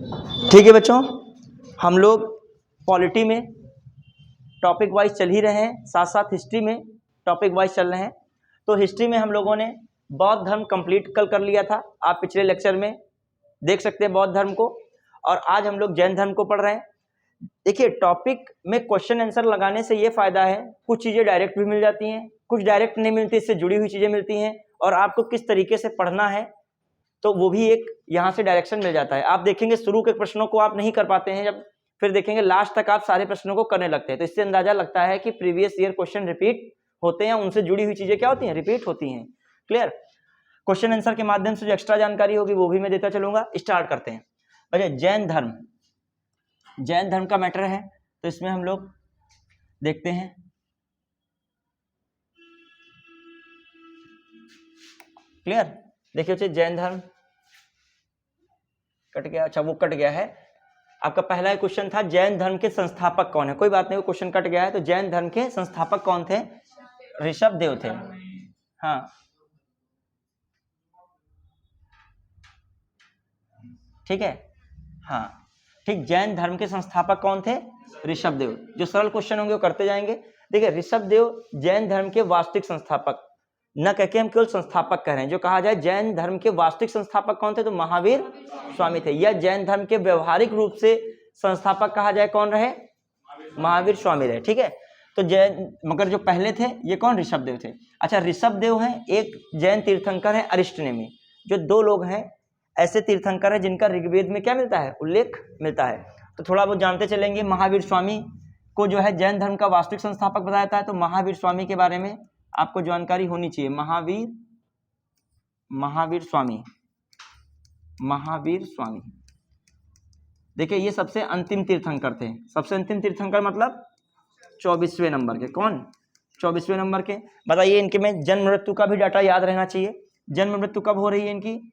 ठीक है बच्चों, हम लोग पॉलिटी में टॉपिक वाइज चल ही रहे हैं, साथ साथ हिस्ट्री में टॉपिक वाइज चल रहे हैं। तो हिस्ट्री में हम लोगों ने बौद्ध धर्म कंप्लीट कल कर लिया था, आप पिछले लेक्चर में देख सकते हैं बौद्ध धर्म को। और आज हम लोग जैन धर्म को पढ़ रहे हैं। देखिए, टॉपिक में क्वेश्चन आंसर लगाने से ये फायदा है, कुछ चीज़ें डायरेक्ट भी मिल जाती हैं, कुछ डायरेक्ट नहीं मिलती, इससे जुड़ी हुई चीज़ें मिलती हैं, और आपको किस तरीके से पढ़ना है तो वो भी एक यहाँ से डायरेक्शन मिल जाता है। आप देखेंगे शुरू के प्रश्नों को आप नहीं कर पाते हैं, जब फिर देखेंगे लास्ट तक आप सारे प्रश्नों को करने लगते हैं, तो इससे अंदाजा लगता है कि प्रीवियस ईयर क्वेश्चन रिपीट होते हैं, उनसे जुड़ी हुई चीजें क्या होती हैं, रिपीट होती हैं। क्लियर? क्वेश्चन आंसर के माध्यम से जो एक्स्ट्रा जानकारी होगी वो भी मैं देता चलूंगा। स्टार्ट करते हैं। अच्छा, जैन धर्म का मैटर है, तो इसमें हम लोग देखते हैं। क्लियर? देखिए बच्चे, जैन धर्म कट गया, अच्छा वो कट गया है। आपका पहला क्वेश्चन था जैन धर्म के संस्थापक कौन है, कोई बात नहीं, वो क्वेश्चन कट गया है। तो जैन धर्म के संस्थापक कौन थे? ऋषभदेव थे। हाँ, ठीक है, हाँ ठीक, जैन धर्म के संस्थापक कौन थे? ऋषभदेव। जो सरल क्वेश्चन होंगे वो करते जाएंगे। देखिए, ऋषभदेव जैन धर्म के वास्तविक संस्थापक, न कह के हम केवल संस्थापक कह रहे हैं। जो कहा जाए जैन धर्म के वास्तविक संस्थापक कौन थे, तो महावीर स्वामी थे। या जैन धर्म के व्यवहारिक रूप से संस्थापक कहा जाए कौन रहे? महावीर स्वामी रहे। ठीक है, तो जैन, मगर जो पहले थे ये कौन? ऋषभदेव थे। अच्छा, ऋषभदेव हैं, एक जैन तीर्थंकर है अरिष्टनेमी। जो दो लोग हैं ऐसे तीर्थंकर है जिनका ऋग्वेद में क्या मिलता है? उल्लेख मिलता है। तो थोड़ा बहुत जानते चलेंगे। महावीर स्वामी को जो है जैन धर्म का वास्तविक संस्थापक बताया जाता है, तो महावीर स्वामी के बारे में आपको जानकारी होनी चाहिए। महावीर स्वामी, देखिए ये सबसे अंतिम तीर्थंकर थे। सबसे अंतिम तीर्थंकर मतलब 24वें नंबर के। कौन? 24वें नंबर के। बताइए, इनके में जन्म मृत्यु का भी डाटा याद रहना चाहिए। जन्म मृत्यु कब हो रही है इनकी?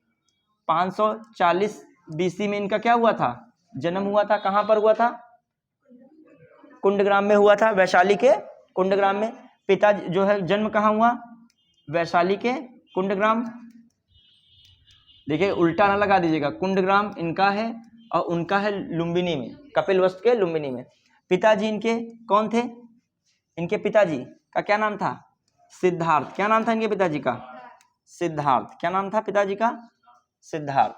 540 BC में इनका क्या हुआ था? जन्म हुआ था। कहाँ पर हुआ था? कुंडग्राम में हुआ था, वैशाली के कुंडग्राम में। पिता जो है जन्म कहाँ हुआ? वैशाली के कुंडग्राम। देखिए उल्टा ना लगा दीजिएगा, कुंडग्राम इनका है और उनका है लुम्बिनी में, कपिलवस्तु के लुम्बिनी में। पिताजी इनके कौन थे? इनके पिताजी का क्या नाम था? सिद्धार्थ। क्या नाम था इनके पिताजी का? सिद्धार्थ। क्या नाम था पिताजी का? सिद्धार्थ।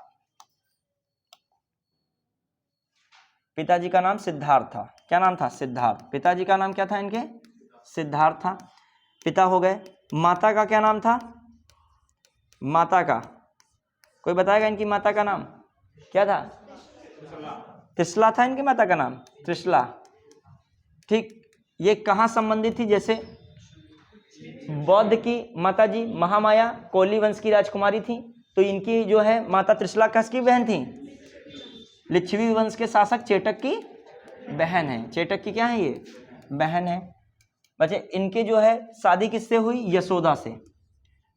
पिताजी का नाम सिद्धार्थ था। क्या नाम था? सिद्धार्थ। पिताजी का नाम क्या था इनके? सिद्धार्थ था। पिता हो गए। माता का क्या नाम था? माता का कोई बताएगा? इनकी माता का नाम क्या था? त्रिशला था इनकी माता का नाम, त्रिशला। ठीक, ये कहाँ संबंधित थी? जैसे बौद्ध की माता जी महामाया कोली वंश की राजकुमारी थी, तो इनकी जो है माता त्रिशला किसकी बहन थी? लिच्छवी वंश के शासक चेटक की बहन है। चेटक की क्या है? ये बहन है। बच्चे, इनके जो है शादी किससे हुई? यशोदा से,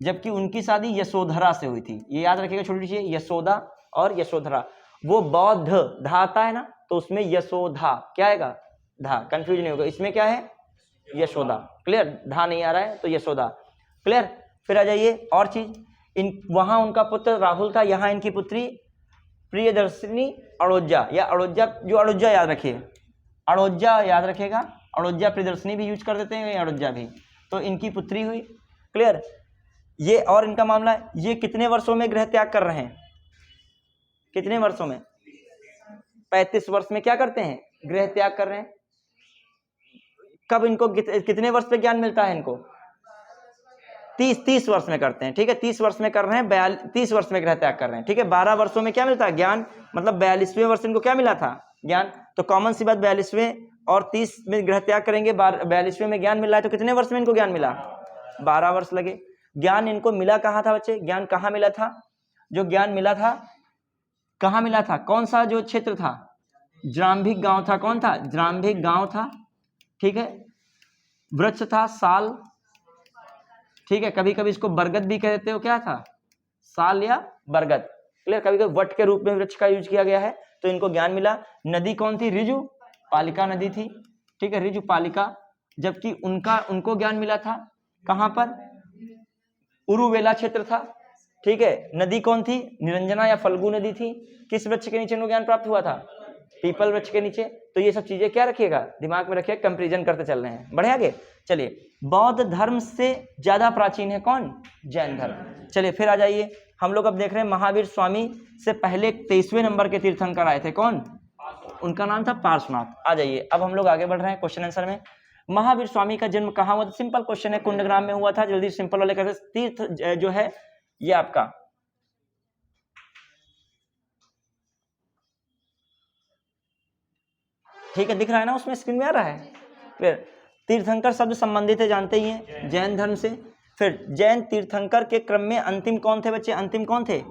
जबकि उनकी शादी यशोधरा से हुई थी। ये याद रखिएगा, छोटी सी, यशोदा और यशोधरा। वो बौद्ध धा आता है ना, तो उसमें यशोधा क्या आएगा? धा, कंफ्यूज नहीं होगा। इसमें क्या है? यशोदा। क्लियर? धा नहीं आ रहा है तो यशोदा। क्लियर? फिर आ जाइए और चीज, वहां उनका पुत्र राहुल था, यहाँ इनकी पुत्री प्रियदर्शिनी अड़ोजा, या अड़ोजा, जो अड़ोजा याद रखिए, अड़ोजा याद रखेगा। अड़ोजा प्रियदर्शिनी भी यूज कर देते हैं, अड़ोजा भी, तो इनकी पुत्री हुई। क्लियर? ये और इनका मामला है, ये कितने वर्षों में गृह त्याग कर रहे हैं? कितने वर्षों में? 35 वर्ष में क्या करते हैं? गृह त्याग कर रहे हैं। कब इनको कितने वर्ष पे ज्ञान मिलता है इनको? 30 वर्ष में करते हैं। ठीक है, 30 वर्ष में कर रहे हैं, 30 वर्ष में गृह त्याग कर रहे हैं। ठीक है, 12 वर्षों में क्या मिलता है? ज्ञान। मतलब 42वें वर्ष इनको क्या मिला था? ज्ञान। तो कॉमन सी बात, 42वें और 30 में गृह त्याग करेंगे, 42वें में ज्ञान मिला है, तो कितने वर्ष में इनको ज्ञान मिला? 12 वर्ष लगे। ज्ञान इनको मिला कहाँ था बच्चे? ज्ञान कहाँ मिला था? जो ज्ञान मिला था कहाँ मिला था? कौन सा जो क्षेत्र था? ज्राम्भिक गांव था। कौन था? ज्राम्भिक गांव था। ठीक है, वृक्ष था साल। ठीक है, कभी कभी इसको बरगद भी कहते हो। क्या था? साल या बरगद। क्लियर? कभी कभी वट के रूप में वृक्ष का यूज किया गया है। तो इनको ज्ञान मिला। नदी कौन थी? ऋजु पालिका नदी थी। ठीक है, ऋजु पालिका। जबकि उनको ज्ञान मिला था कहां पर? उरुवेला क्षेत्र था। ठीक है। नदी कौन थी? निरंजना या फल्गु नदी थी। किस वृक्ष के नीचे इनको ज्ञान प्राप्त हुआ था? पीपल वृक्ष के नीचे। तो ये सब चीजें क्या रखिएगा, दिमाग में रखिएगा, कंपैरिजन करते चल रहे हैं। बढ़े आगे, चलिए। बौद्ध धर्म से ज्यादा प्राचीन है कौन? जैन धर्म। चलिए फिर आ जाइए, हम लोग अब देख रहे हैं महावीर स्वामी से पहले 23वें नंबर के तीर्थंकर आए थे, कौन? उनका नाम था पार्श्वनाथ। आ जाइए, अब हम लोग आगे बढ़ रहे हैं क्वेश्चन आंसर में। महावीर स्वामी का जन्म कहाँ हुआ था? सिंपल क्वेश्चन है, कुंडग्राम में हुआ था। जल्दी सिंपल वाले कैसे, तीर्थ जो है ये आपका ठीक है, दिख रहा है ना उसमें, स्क्रीन में आ रहा है फिर। तीर्थंकर शब्द संबंधित है, जानते ही हैं, जैन धर्म से। फिर जैन तीर्थंकर के क्रम में अंतिम कौन थे बच्चे? अंतिम कौन थे?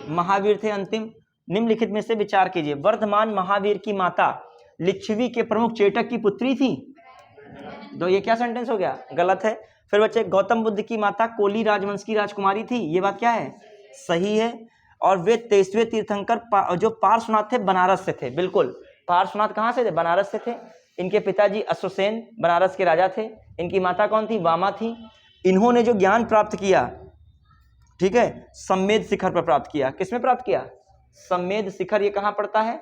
महावीर थे अंतिम। निम्नलिखित में से विचार कीजिए, वर्धमान महावीर की माता लिच्छवी के प्रमुख चेटक की पुत्री थी। तो ये क्या सेंटेंस हो गया? गलत है। फिर बच्चे, गौतम बुद्ध की माता कोली राजवंश की राजकुमारी थी। ये बात क्या है? सही है। और वे 23वें तीर्थंकर जो पार्श्वनाथ थे, बनारस से थे। बिल्कुल, पार्श्वनाथ कहाँ से थे? बनारस से थे। इनके पिताजी अश्वसेन बनारस के राजा थे। इनकी माता कौन थी? वामा थी। इन्होंने जो ज्ञान प्राप्त किया, ठीक है, सम्मेद शिखर पर प्राप्त किया। किसमें प्राप्त किया? सम्मेद शिखर। ये कहाँ पड़ता है?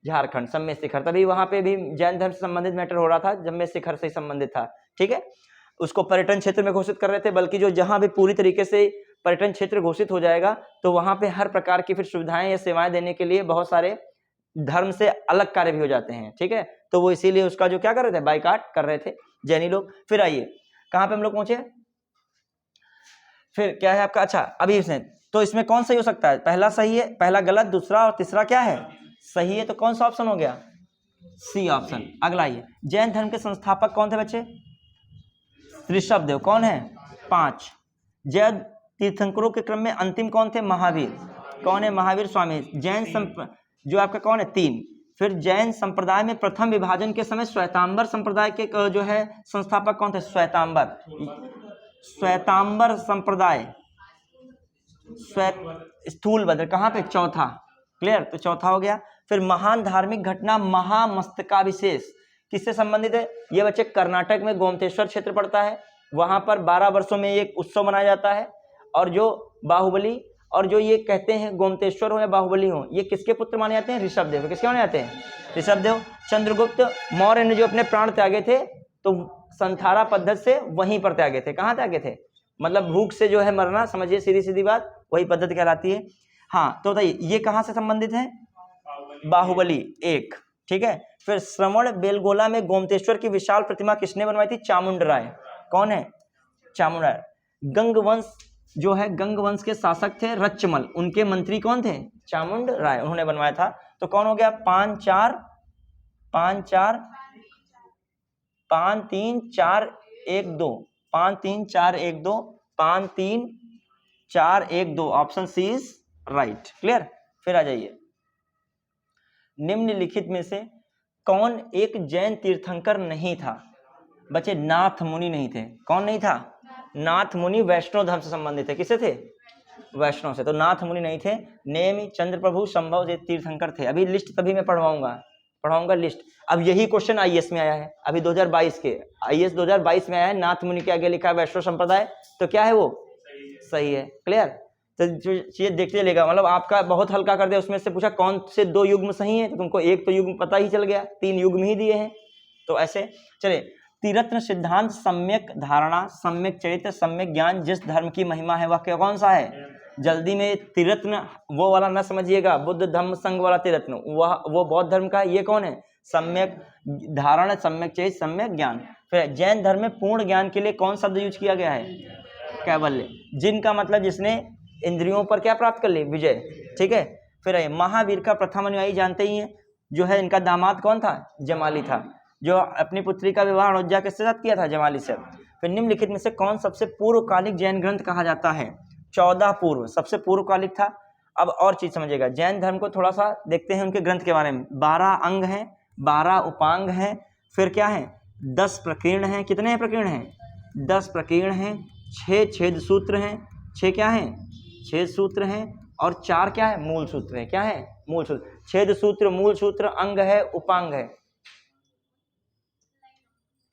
झारखंड। सम्मेद शिखर, तभी वहां पे भी जैन धर्म से संबंधित मैटर हो रहा था, सम्मेद शिखर से संबंधित था। ठीक है, उसको पर्यटन क्षेत्र में घोषित कर रहे थे, बल्कि जो जहां भी पूरी तरीके से पर्यटन क्षेत्र घोषित हो जाएगा तो वहां पे हर प्रकार की फिर सुविधाएं या सेवाएं देने के लिए बहुत सारे धर्म से अलग कार्य भी हो जाते हैं। ठीक है, तो वो इसीलिए उसका जो क्या कर रहे थे, बाइकाट कर रहे थे जैनी लोग। फिर आइए, कहां पे हम लोग पहुंचे? फिर क्या है आपका? अच्छा, अभी इसमें तो इसमें कौन सही हो सकता है? पहला सही है, पहला गलत, दूसरा और तीसरा क्या है? सही है। तो कौन सा ऑप्शन हो गया? C option. अगला आइए, जैन धर्म के संस्थापक कौन थे बच्चे? ऋषभदेव। कौन है? 5। जैन तीर्थंकरों के क्रम में अंतिम कौन थे? महावीर। कौन है? महावीर स्वामी। जो आपका कौन है? 3। फिर जैन संप्रदाय में प्रथम विभाजन के समय श्वेतांबर संप्रदाय के जो है संस्थापक कौन थे? श्वेतांबर संप्रदाय, स्थूलभद्र। कहाँ पे? चौथा। क्लियर, तो चौथा हो गया। फिर महान धार्मिक घटना महामस्तकाभिषेक किससे संबंधित है? ये बच्चे कर्नाटक में गोमतेश्वर क्षेत्र पड़ता है, वहां पर 12 वर्षों में एक उत्सव मनाया जाता है। और जो बाहुबली और जो ये कहते हैं गोमतेश्वर हो या बाहुबली हो, ये किसके पुत्र माने जाते हैं? ऋषभदेव। किसके माने जाते हैं? ऋषभदेव। चंद्रगुप्त मौर्य ने जो अपने प्राण त्यागे थे, तो संथारा पद्धति से वहीं पर त्यागे थे। कहाँ त्यागे थे? मतलब भूख से जो है मरना, समझिए, सीधी सीधी बात, वही पद्धति कहलाती है। हाँ, तो बताइए ये कहाँ से संबंधित है? बाहुबली 1। ठीक है। फिर श्रवण बेलगोला में गोमतेश्वर की विशाल प्रतिमा किसने बनवाई थी? चामुंड राय। कौन है? चामुंड राय। गंग वंश जो है, गंग वंश के शासक थे रच्चमल, उनके मंत्री कौन थे? चामुंड राय, उन्होंने बनवाया था। तो कौन हो गया? 5 4 5 4 5 3 4 1 2 5 3 4 1 2 5 3 4 1 2। Option C is right. Clear. फिर आ जाइए, निम्नलिखित में से कौन एक जैन तीर्थंकर नहीं था? बच्चे, नाथ मुनि नहीं थे। कौन नहीं था? नाथ मुनि वैष्णव धर्म से संबंधित है। किससे थे? वैष्णव से। तो नाथ मुनि नहीं थे। नेमि, चंद्र प्रभु, संभव ये तीर्थंकर थे। अभी लिस्ट तभी मैं पढ़वाऊंगा लिस्ट। अब यही क्वेश्चन आईएएस में आया है, अभी 2022 के आईएएस 2022 में आया है। नाथ मुनि के आगे लिखा है वैष्णव संप्रदाय, तो क्या है वो? सही है। क्लियर। तो जो चीज देखते चलेगा, मतलब आपका बहुत हल्का कर दिया, उसमें से पूछा कौन से 2 युग्म सही है, तो तुमको एक तो युग्म पता ही चल गया, 3 युग्म ही दिए हैं। तो ऐसे चले, त्रिरत्न सिद्धांत, सम्यक धारणा, सम्यक चरित्र, सम्यक ज्ञान, जिस धर्म की महिमा है वह कौन सा है? जल्दी में, त्रिरत्न वो वाला ना समझिएगा, बुद्ध धम्म संघ वाला त्रिरत्न, वो बौद्ध धर्म का है। ये कौन है? सम्यक धारणा, सम्यक चरित्र, सम्यक ज्ञान। फिर जैन धर्म में पूर्ण ज्ञान के लिए कौन शब्द यूज किया गया है? कैवल्य। जिनका मतलब जिसने इंद्रियों पर क्या प्राप्त कर ली? विजय। ठीक है। फिर महावीर का प्रथम अनुयायी जानते ही हैं, जो है इनका दामाद कौन था? जमाली था, जो अपनी पुत्री का विवाह अयोध्या के साथ किया था, जमाली से। फिर निम्नलिखित में से कौन सबसे पूर्वकालिक जैन ग्रंथ कहा जाता है? 14 पूर्व सबसे पूर्वकालिक था। अब और चीज समझिएगा, जैन धर्म को थोड़ा सा देखते हैं उनके ग्रंथ के बारे में। 12 अंग हैं, 12 उपांग हैं, फिर क्या है? 10 प्रकीर्ण हैं। कितने हैं प्रकीर्ण हैं? 10 प्रकीर्ण हैं। 6 छेद सूत्र हैं। 6 क्या हैं? छेद सूत्र हैं। और 4 क्या है? मूल सूत्र है। क्या है? मूल सूत्र। छेद सूत्र, मूल सूत्र, अंग है, उपांग है।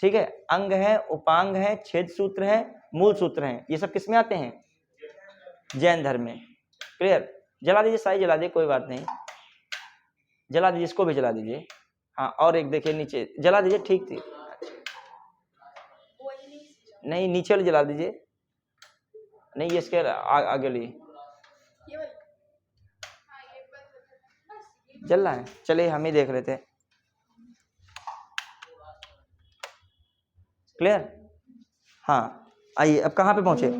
ठीक है, अंग है, उपांग है, छेद सूत्र है, मूल सूत्र है। ये सब किसमें आते हैं? जैन धर्म में। क्लियर, जला दीजिए, साई जला दीजिए, कोई बात नहीं, जला दीजिए, इसको भी जला दीजिए। हाँ, और एक देखिए नीचे जला दीजिए, ठीक थी। नहीं, नीचे वाली जला दीजिए, नहीं ये इसके आगे लिए जल रहा है। चलिए हम ही देख रहे थे। क्लियर, हाँ आइए अब कहाँ पे पहुंचे।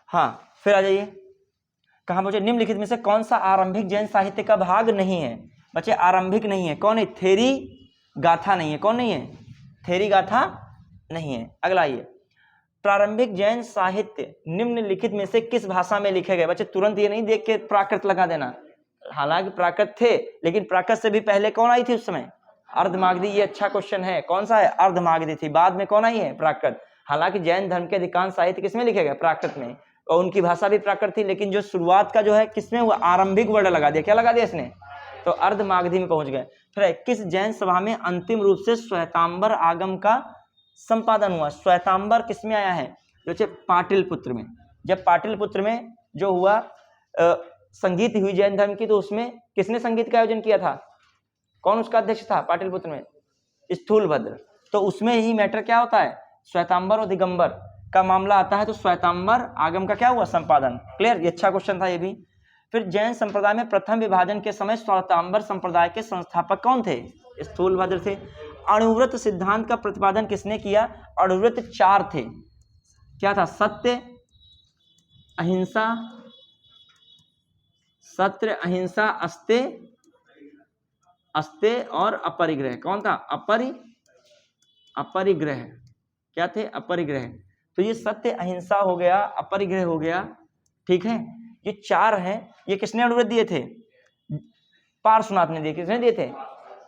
हाँ फिर आ जाइए, कहाँ पहुंचे, निम्नलिखित में से कौन सा आरंभिक जैन साहित्य का भाग नहीं है। बच्चे आरंभिक नहीं है, कौन है, थेरी गाथा नहीं है, कौन नहीं है, थेरी गाथा नहीं है। अगला आइए, प्रारंभिक जैन साहित्य निम्नलिखित में से किस भाषा में लिखे गए। बच्चे तुरंत ये नहीं देख के प्राकृत लगा देना, हालांकि प्राकृत थे लेकिन प्राकृत से भी पहले कौन आई थी उस समय, अर्धमागधी। ये अच्छा क्वेश्चन है, कौन सा है, अर्धमागधी थी, बाद में कौन आई है, प्राकृत। हालांकि जैन धर्म के अधिकांश साहित्य किसमें लिखे गए, प्राकृत में, और उनकी भाषा भी प्राकृत थी, लेकिन जो शुरुआत का जो है किसमें हुआ, आरंभिक वर्ड लगा दिया, क्या लगा दिया इसने, तो अर्धमागधी में पहुंच गए। फिर किस जैन सभा में अंतिम रूप से श्वेतांबर आगम का संपादन हुआ। श्वेतांबर किसमें आया है, जो पाटलिपुत्र में। जब पाटलिपुत्र में जो हुआ संगीत हुई जैन धर्म की, तो उसमें किसने संगीत का आयोजन किया था, कौन उसका अध्यक्ष था पाटलिपुत्र में, स्थूलभद्र। तो उसमें ही मैटर क्या होता है, श्वेतांबर और दिगंबर का मामला आता है, तो श्वेतांबर आगम का क्या हुआ, संपादन। क्लियर, ये अच्छा क्वेश्चन था ये भी। फिर जैन संप्रदाय में प्रथम विभाजन के समय श्वेतांबर संप्रदाय के संस्थापक कौन थे, स्थूलभद्र थे। अणुव्रत सिद्धांत का प्रतिपादन किसने किया, अणुव्रत 4 थे, क्या था, सत्य, अहिंसा, सत्य, अहिंसा, अस्ते और अपरिग्रह। कौन था, अपरिग्रह, क्या थे, अपरिग्रह। तो ये सत्य, अहिंसा हो गया, अपरिग्रह हो गया, ठीक है, ये 4 हैं। ये किसने अनुव्रत दिए थे, पार्श्वनाथ ने दिए, किसने दिए थे,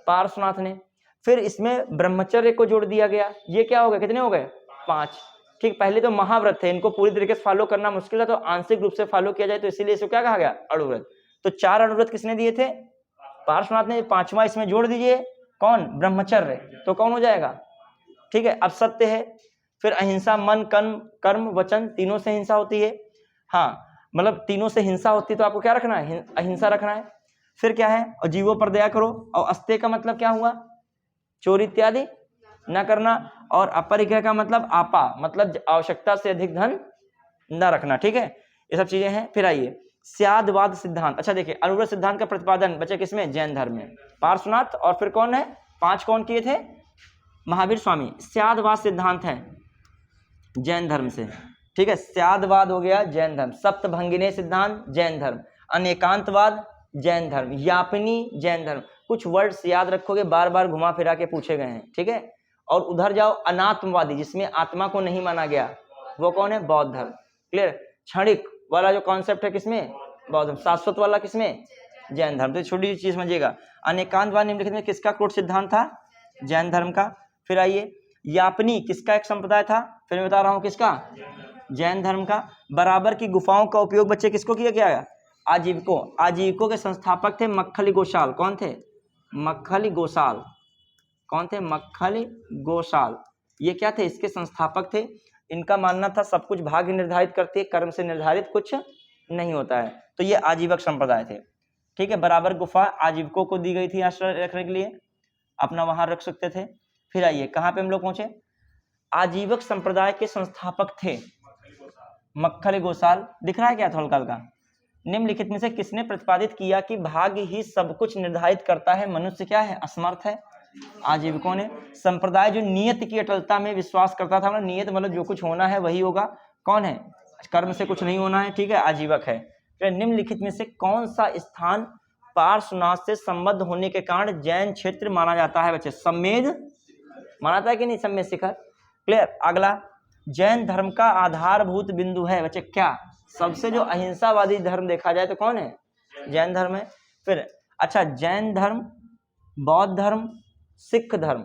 पार्श्वनाथ ने। फिर इसमें ब्रह्मचर्य को जोड़ दिया गया, ये क्या हो गए, कितने हो गए, 5। ठीक, पहले तो महाव्रत थे, इनको पूरी तरीके से फॉलो करना मुश्किल है, तो आंशिक रूप से फॉलो किया जाए, तो इसीलिए इसको क्या कहा गया, अणुव्रत। तो 4 अणुव्रत किसने दिए थे, पार्श्वनाथ ने। 5वां इसमें जोड़ दीजिए, कौन, ब्रह्मचर्य, तो कौन हो जाएगा, ठीक है। अब सत्य है, फिर अहिंसा, मन कर्म वचन तीनों से हिंसा होती है। हाँ, मतलब तीनों से हिंसा होती है, तो आपको क्या रखना है, अहिंसा रखना है। फिर क्या है, और जीवों पर दया करो, और अस्ते का मतलब क्या हुआ, चोरी इत्यादि न करना, और अपरिग्रह का मतलब आपा, मतलब आवश्यकता से अधिक धन न रखना, ठीक है, ये सब चीजें हैं। फिर आइए, स्यादवाद सिद्धांत। अच्छा देखिए, अणुव्रत सिद्धांत का प्रतिपादन बच्चे किसमें, जैन धर्म में, पार्श्वनाथ, और फिर कौन है, 5 कौन किए थे, महावीर स्वामी। स्यादवाद सिद्धांत है जैन धर्म से, ठीक है, स्यादवाद हो गया जैन धर्म। सप्तभंगिने सिद्धांत जैन धर्म, अनेकांतवाद जैन धर्म, यापनी जैन धर्म। कुछ वर्ड्स याद रखोगे, बार बार घुमा फिरा के पूछे गए हैं, ठीक है। और उधर जाओ, अनात्मवादी, जिसमें आत्मा को नहीं माना गया, वो कौन है, बौद्ध धर्म। क्लियर, क्षणिक वाला जो कॉन्सेप्ट है किसमें, बौद्ध धर्म। शाश्वत वाला किसमें, जैन धर्म। तो छोटी चीज समझिएगा, अनेकांतवाद निम्नलिखित में किसका क्रोध सिद्धांत था, जैन धर्म का। फिर आइए, यापनी किसका एक संप्रदाय था, फिर मैं बता रहा हूं किसका, जैन धर्म का। बराबर की गुफाओं का उपयोग बच्चे किसको किया गया, आजीविकों के संस्थापक थे मक्खली गोसाल। कौन थे, मक्खली गोसाल। कौन थे, मक्खली गोसाल। ये क्या थे, इसके संस्थापक थे। इनका मानना था सब कुछ भाग्य निर्धारित करती है, कर्म से निर्धारित कुछ नहीं होता है। तो ये आजीवक संप्रदाय थे, ठीक है। बराबर गुफा आजीविकों को दी गई थी आश्रय रखने के लिए, अपना वहां रख सकते थे। फिर आइए, कहाँ पे हम लोग पहुंचे, आजीवक संप्रदाय के संस्थापक थे मक्खली गोसाल। दिख रहा है क्या, थोड़ा हल्का। निम्नलिखित में से किसने प्रतिपादित किया कि भाग्य ही सब कुछ निर्धारित करता है, मनुष्य क्या है, असमर्थ है, आजीविकों ने। संप्रदाय जो नियत की अटलता में विश्वास करता था, मतलब नियत मतलब जो कुछ होना है वही होगा, कौन है, कर्म से कुछ नहीं होना है, ठीक है, आजीवक है। फिर निम्नलिखित में से कौन सा स्थान पार्श्वनाथ से संबद्ध होने के कारण जैन क्षेत्र माना जाता है बच्चे, सम्मेद माना जाता है कि नहीं, सम्मेद शिखर। क्लियर, अगला, जैन धर्म का आधारभूत बिंदु है बच्चे क्या, सबसे जो अहिंसावादी धर्म देखा जाए तो कौन है, जैन धर्म है। फिर अच्छा, जैन धर्म, बौद्ध धर्म, सिख धर्म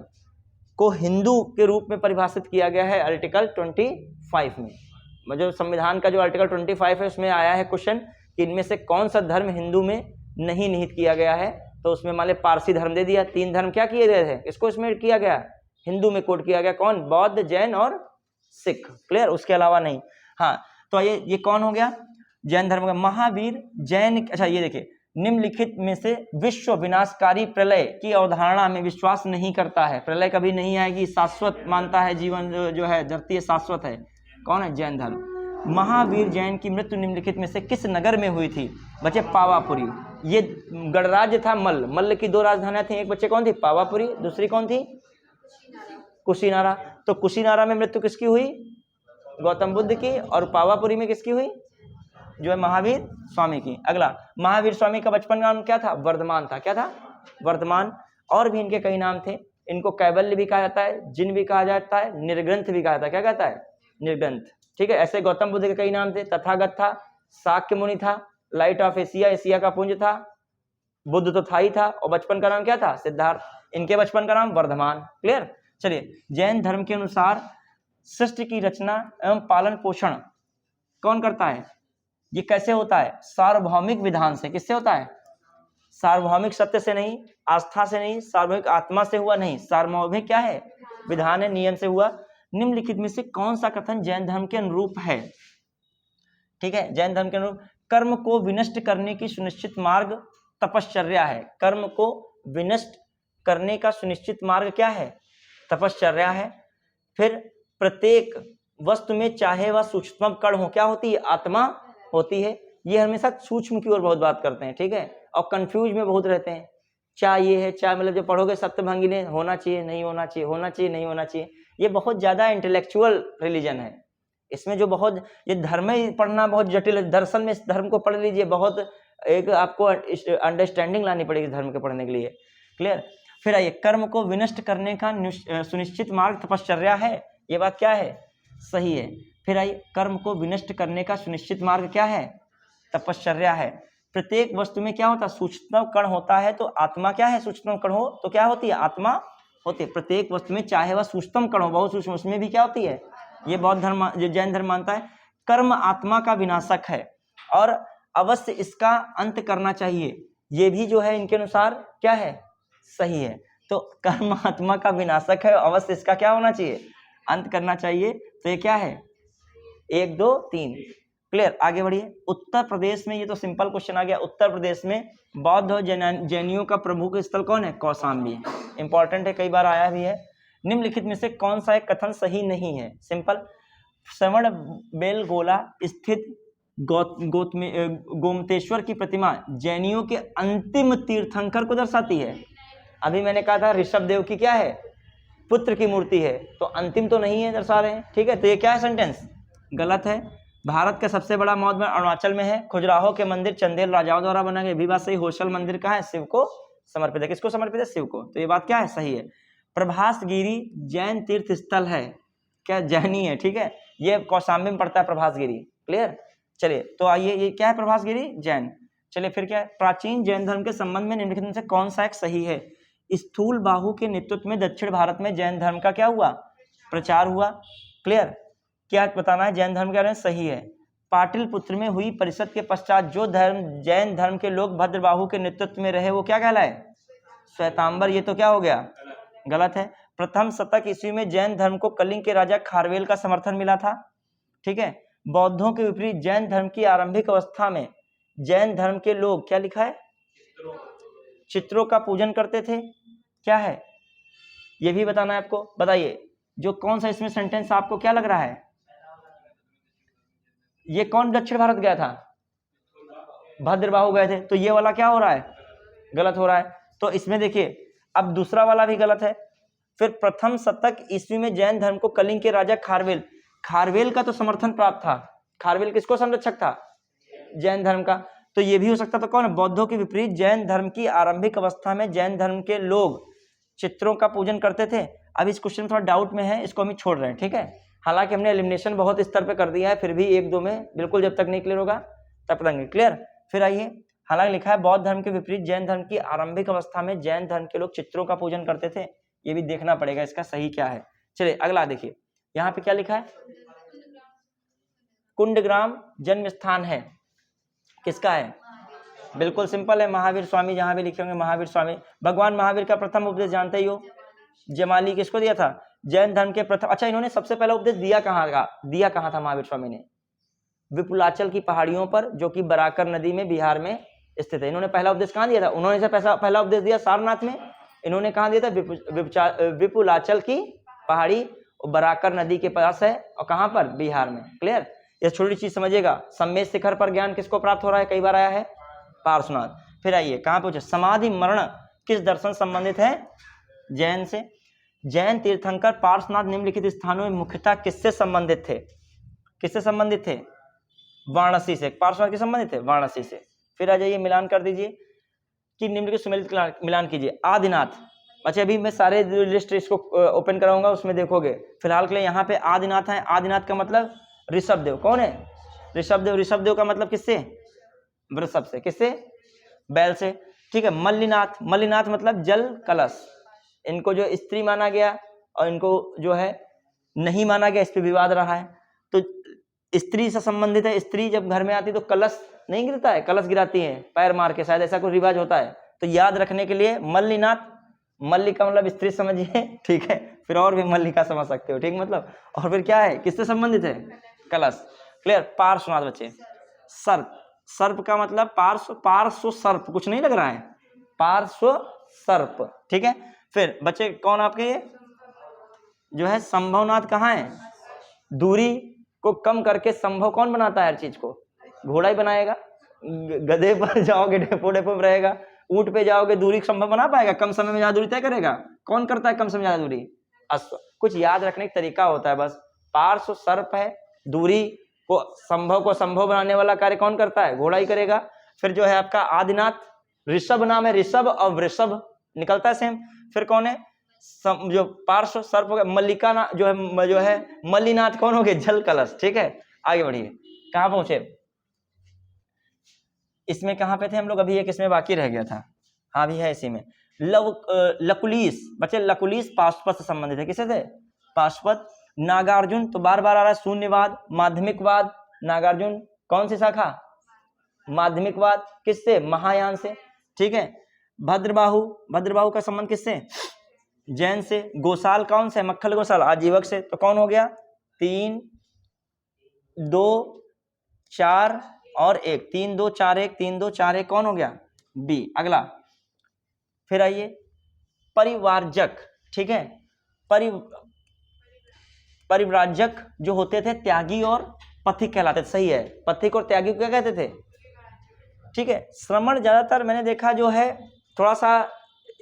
को हिंदू के रूप में परिभाषित किया गया है आर्टिकल 25 में। जो संविधान का जो आर्टिकल 25 है उसमें आया है क्वेश्चन कि इनमें से कौन सा धर्म हिंदू में नहीं निहित किया गया है, तो उसमें मान ले पारसी धर्म दे दिया। 3 धर्म क्या किए गए थे, इसको इसमें किया गया, हिंदू में कोड किया गया, कौन, बौद्ध, जैन और सिख। क्लियर, उसके अलावा नहीं। हाँ, तो ये कौन हो गया, जैन धर्म का महावीर जैन, अच्छा ये देखिए, निम्नलिखित में से विश्व विनाशकारी प्रलय की अवधारणा में विश्वास नहीं करता है। प्रलय कभी नहीं आएगी, शाश्वत मानता है, जीवन जो है धरती है शाश्वत है। कौन है? जैन धर्म। महावीर जैन की मृत्यु निम्नलिखित में से किस नगर में हुई थी? बच्चे पावापुरी। ये गणराज्य था मल्ल, मल्ल की 2 राजधानियां थी, एक बच्चे कौन थी? पावापुरी, दूसरी कौन थी? कुशीनारा। तो कुशीनारा में मृत्यु किसकी हुई? गौतम बुद्ध की। और पावापुरी में किसकी हुई? जो है महावीर स्वामी की। अगला, महावीर स्वामी का बचपन का नाम क्या था? वर्धमान था। क्या था? वर्धमान। और भी इनके कई नाम थे। इनको कैवल्य भी कहा जाता है, जिन भी कहा जाता है, निर्ग्रंथ भी कहा जाता है। क्या कहता है? निर्ग्रंथ। ठीक है। ऐसे गौतम बुद्ध के कई नाम थे। तथागत था, शाक्य मुनि था, लाइट ऑफ एशिया, एशिया का पुंज था, बुद्ध तो था ही था। और बचपन का नाम क्या था? सिद्धार्थ। इनके बचपन का नाम वर्धमान। क्लियर? चलिए, जैन धर्म के अनुसार सृष्टि की रचना एवं पालन पोषण कौन करता है? ये कैसे होता है? सार्वभौमिक विधान से। किससे होता है? सार्वभौमिक सत्य से नहीं, आस्था से नहीं, सार्वभौमिक आत्मा से हुआ नहीं, सार्वभौमिक क्या है? विधान है, नियम से हुआ। निम्नलिखित में से कौन सा कथन जैन धर्म के अनुरूप है? ठीक है, जैन धर्म के अनुरूप, कर्म को विनष्ट करने की सुनिश्चित मार्ग तपश्चर्या है। कर्म को विनष्ट करने का सुनिश्चित मार्ग क्या है? तपश्चर्या है। फिर प्रत्येक वस्तु में चाहे वह सूक्ष्म कण हो, क्या होती है? आत्मा होती है। ये हमेशा सूक्ष्म की ओर बहुत बात करते हैं। ठीक है, और कंफ्यूज में बहुत रहते हैं। चाहे ये है, चाहे मतलब जो पढ़ोगे सप्तभंगी ने होना चाहिए, नहीं होना चाहिए, होना चाहिए, नहीं होना चाहिए। ये बहुत ज्यादा इंटेलेक्चुअल रिलीजन है। इसमें जो बहुत, ये धर्म ही पढ़ना बहुत जटिल है। दर्शन में इस धर्म को पढ़ लीजिए, बहुत एक आपको अंडरस्टैंडिंग लानी पड़ेगी धर्म के पढ़ने के लिए। क्लियर? फिर आइए, कर्म को विनष्ट करने का सुनिश्चित मार्ग तपश्चर्या है। ये बात क्या है? सही है। फिर आइए, कर्म को विनष्ट करने का सुनिश्चित मार्ग क्या है? तपश्चर्या है। प्रत्येक वस्तु में क्या होता है? सूक्ष्म कण होता है। तो आत्मा क्या है? सूक्ष्म कण हो तो क्या होती है? आत्मा होती है। प्रत्येक वस्तु में चाहे वह सूक्ष्म कण हो, बहुत सूक्ष्म, उसमें भी क्या होती है? ये बौद्ध धर्म, जो जैन धर्म मानता है, कर्म आत्मा का विनाशक है और अवश्य इसका अंत करना चाहिए। ये भी जो है इनके अनुसार क्या है? सही है। तो कर्म आत्मा का विनाशक है, अवश्य इसका क्या होना चाहिए? अंत करना चाहिए। तो ये क्या है? 1 2 3। क्लियर? आगे बढ़िए। उत्तर प्रदेश में, ये तो सिंपल क्वेश्चन आ गया, उत्तर प्रदेश में बौद्ध और जैनियों का प्रमुख स्थल कौन है? कौशाम्बी। इंपॉर्टेंट है, कई बार आया भी है। निम्नलिखित में से कौन सा एक कथन सही नहीं है? सिंपल, श्रवण बेलगोला स्थित गोमतेश्वर की प्रतिमा जैनियों के अंतिम तीर्थंकर को दर्शाती है। अभी मैंने कहा था ऋषभ देव की क्या है? पुत्र की मूर्ति है। तो अंतिम तो नहीं है, दर्शा रहे हैं। ठीक है, तो ये क्या है? सेंटेंस गलत है। भारत का सबसे बड़ा मौज अरुणाचल में है। खजुराहो के मंदिर चंदेल राजाओं द्वारा बनाए गए। भी बात सही। होशल मंदिर कहाँ है? शिव को समर्पित है। किसको समर्पित है? शिव को। तो ये बात क्या है? सही है। प्रभासगिरी जैन तीर्थ स्थल है। क्या? जैनी है। ठीक है, ये कौशाम्बी में पड़ता है प्रभासगिरी। क्लियर? चलिए, तो आइए, ये क्या है? प्रभासगिरी जैन। चलिए, फिर क्या है? प्राचीन जैन धर्म के संबंध में निम्नलिखित में से कौन सा एक सही है? स्थूल बाहु के नेतृत्व में दक्षिण भारत में जैन धर्म का क्या हुआ? प्रचार हुआ। क्लियर? क्या बताना है? जैन धर्म क्या सही है। पाटलिपुत्र में हुई परिषद के पश्चात जो धर्म जैन धर्म के लोग भद्रबाहु के नेतृत्व में रहे, वो क्या कहलाए? श्वेतांबर। ये तो क्या हो गया? गलत है। प्रथम शतक ईस्वी में जैन धर्म को कलिंग के राजा खारवेल का समर्थन मिला था। ठीक है, बौद्धों के विपरीत जैन धर्म की आरंभिक अवस्था में जैन धर्म के लोग, क्या लिखा है? चित्रों का पूजन करते थे। क्या है? ये भी बताना है आपको। बताइए, जो कौन सा इसमें सेंटेंस आपको क्या लग रहा है? ये कौन दक्षिण भारत गया था? भद्रबाहु गए थे। तो ये वाला क्या हो रहा है? गलत हो रहा है। तो इसमें देखिए, अब दूसरा वाला भी गलत है। फिर प्रथम शतक ईस्वी में जैन धर्म को कलिंग के राजा खारवेल का तो समर्थन प्राप्त था। खारवेल किसको संरक्षक था? जैन धर्म का। तो ये भी हो सकता। तो कौन? बौद्धों के विपरीत जैन धर्म की आरंभिक अवस्था में जैन धर्म के लोग चित्रों का पूजन करते थे। अब इस क्वेश्चन में थोड़ा डाउट में है, इसको हम छोड़ रहे हैं। ठीक है, हालांकि हमने एलिमिनेशन बहुत स्तर पे कर दिया है, फिर भी 1 2 में बिल्कुल जब तक नहीं क्लियर होगा तब तक नहीं। क्लियर? फिर आइए, हालांकि लिखा है बौद्ध धर्म के विपरीत जैन धर्म की आरंभिक अवस्था में जैन धर्म के लोग चित्रों का पूजन करते थे। ये भी देखना पड़ेगा इसका सही क्या है। चलिए अगला देखिए, यहाँ पे क्या लिखा है? कुंडग्राम जन्म स्थान है। किसका है? बिल्कुल सिंपल है, महावीर स्वामी। जहां भी लिखे होंगे महावीर स्वामी। भगवान महावीर का प्रथम उपदेश जानते ही हो, जमाली किसको दिया था? जैन धर्म के प्रथम। अच्छा, इन्होंने सबसे पहला उपदेश दिया कहाँ था महावीर स्वामी ने? विपुलाचल की पहाड़ियों पर, जो कि बराकर नदी में बिहार में स्थित है। इन्होंने पहला उपदेश कहाँ दिया था? उन्होंने पहला उपदेश दिया सारनाथ में। इन्होंने कहाँ दिया था? विपुलाचल की पहाड़ी बराकर नदी के पास है, और कहाँ पर? बिहार में। क्लियर? ये छोटी चीज समझिएगा। सम्मेद शिखर पर ज्ञान किसको प्राप्त हो रहा है? कई बार आया है, पार्श्वनाथ। फिर आइए कहाँ पूछे, समाधि मरण किस दर्शन संबंधित है? जैन से। जैन तीर्थंकर पार्श्वनाथ निम्नलिखित स्थानों में मुख्यतः किससे संबंधित थे? किससे संबंधित थे? वाराणसी से। पार्श्वनाथ के संबंधित थे? वाराणसी से। फिर आ जाइए, मिलान कर दीजिए कि निम्नलिखित सुमेलित मिलान कीजिए। आदिनाथ, अच्छा अभी मैं सारे लिस्ट इसको ओपन कराऊंगा, उसमें देखोगे। फिलहाल के लिए यहाँ पे आदिनाथ है। आदिनाथ का मतलब ऋषभदेव। कौन है? ऋषभदेव। ऋषभदेव का मतलब किससे? वृषभ से। किससे? बैल से। ठीक है। मल्लिनाथ, मल्लिनाथ मतलब जल कलश। इनको जो स्त्री माना गया और इनको जो है नहीं माना गया, इस पे विवाद रहा है। तो स्त्री से संबंधित है। स्त्री जब घर में आती तो कलश नहीं गिरता है, कलश गिराती है पैर मार के, शायद ऐसा कोई रिवाज होता है। तो याद रखने के लिए मल्लिनाथ, मल्ली का मतलब स्त्री समझिए, ठीक है। फिर और भी मल्लिका समझ सकते हो, ठीक मतलब। और फिर क्या है, किससे संबंधित है? कलश। क्लियर? पार्श्वनाथ बच्चे। सर्प, सर्प का मतलब पार्श्व, पार्श्व सर्प, कुछ नहीं लग रहा है, पार्श्व सर्प। ठीक है। फिर बच्चे कौन आपके ये जो है संभवनाथ कहाँ है? दूरी को कम करके संभव कौन बनाता है हर चीज को? घोड़ा ही बनाएगा। गधे पर जाओगे डेपो डेपो में रहेगा, ऊंट पे जाओगे दूरी संभव बना पाएगा? कम समय में ज्यादा दूरी तय करेगा? कौन करता है कम समय में ज्यादा दूरी? अश्व। कुछ याद रखने का तरीका होता है बस। पार्श्व सर्प है, दूरी को संभव बनाने वाला कार्य कौन करता है? घोड़ा ही करेगा। फिर जो है आपका आदिनाथ, ऋषभ नाम है, ऋषभ और वृषभ निकलता है सेम। फिर कौन है जो पार्श्व सर्प हो गया? मल्लिका ना जो है मल्लिनाथ कौन हो गए? जल कलश। ठीक है। आगे बढ़िए, कहाँ पहुंचे? इसमें कहाँ पे थे हम लोग? अभी एक इसमें बाकी रह गया था। हाँ भी है इसी में। लकुलीस बच्चे, लकुलीस पाशुपत से संबंधित है। किसे थे? पाशुपत। नागार्जुन तो बार बार आ रहा है, शून्यवाद, माध्यमिकवाद। नागार्जुन कौन सी शाखा? माध्यमिकवाद। किससे? महायान से। ठीक है। भद्रबाहु, भद्रबाहु का संबंध किससे? जैन से। गोसाल कौन से? मक्खल गोसाल आजीवक से। तो कौन हो गया? 3 2 4 और 1, 3 2 4 1, 3 2 4 1 कौन हो गया? बी। अगला फिर आइए, परिवारजक। ठीक है। परिव्राजक जो होते थे त्यागी और पथिक कहलाते थे। सही है। पथिक और त्यागी को क्या कहते थे? ठीक है। श्रमण ज्यादातर मैंने देखा जो है थोड़ा सा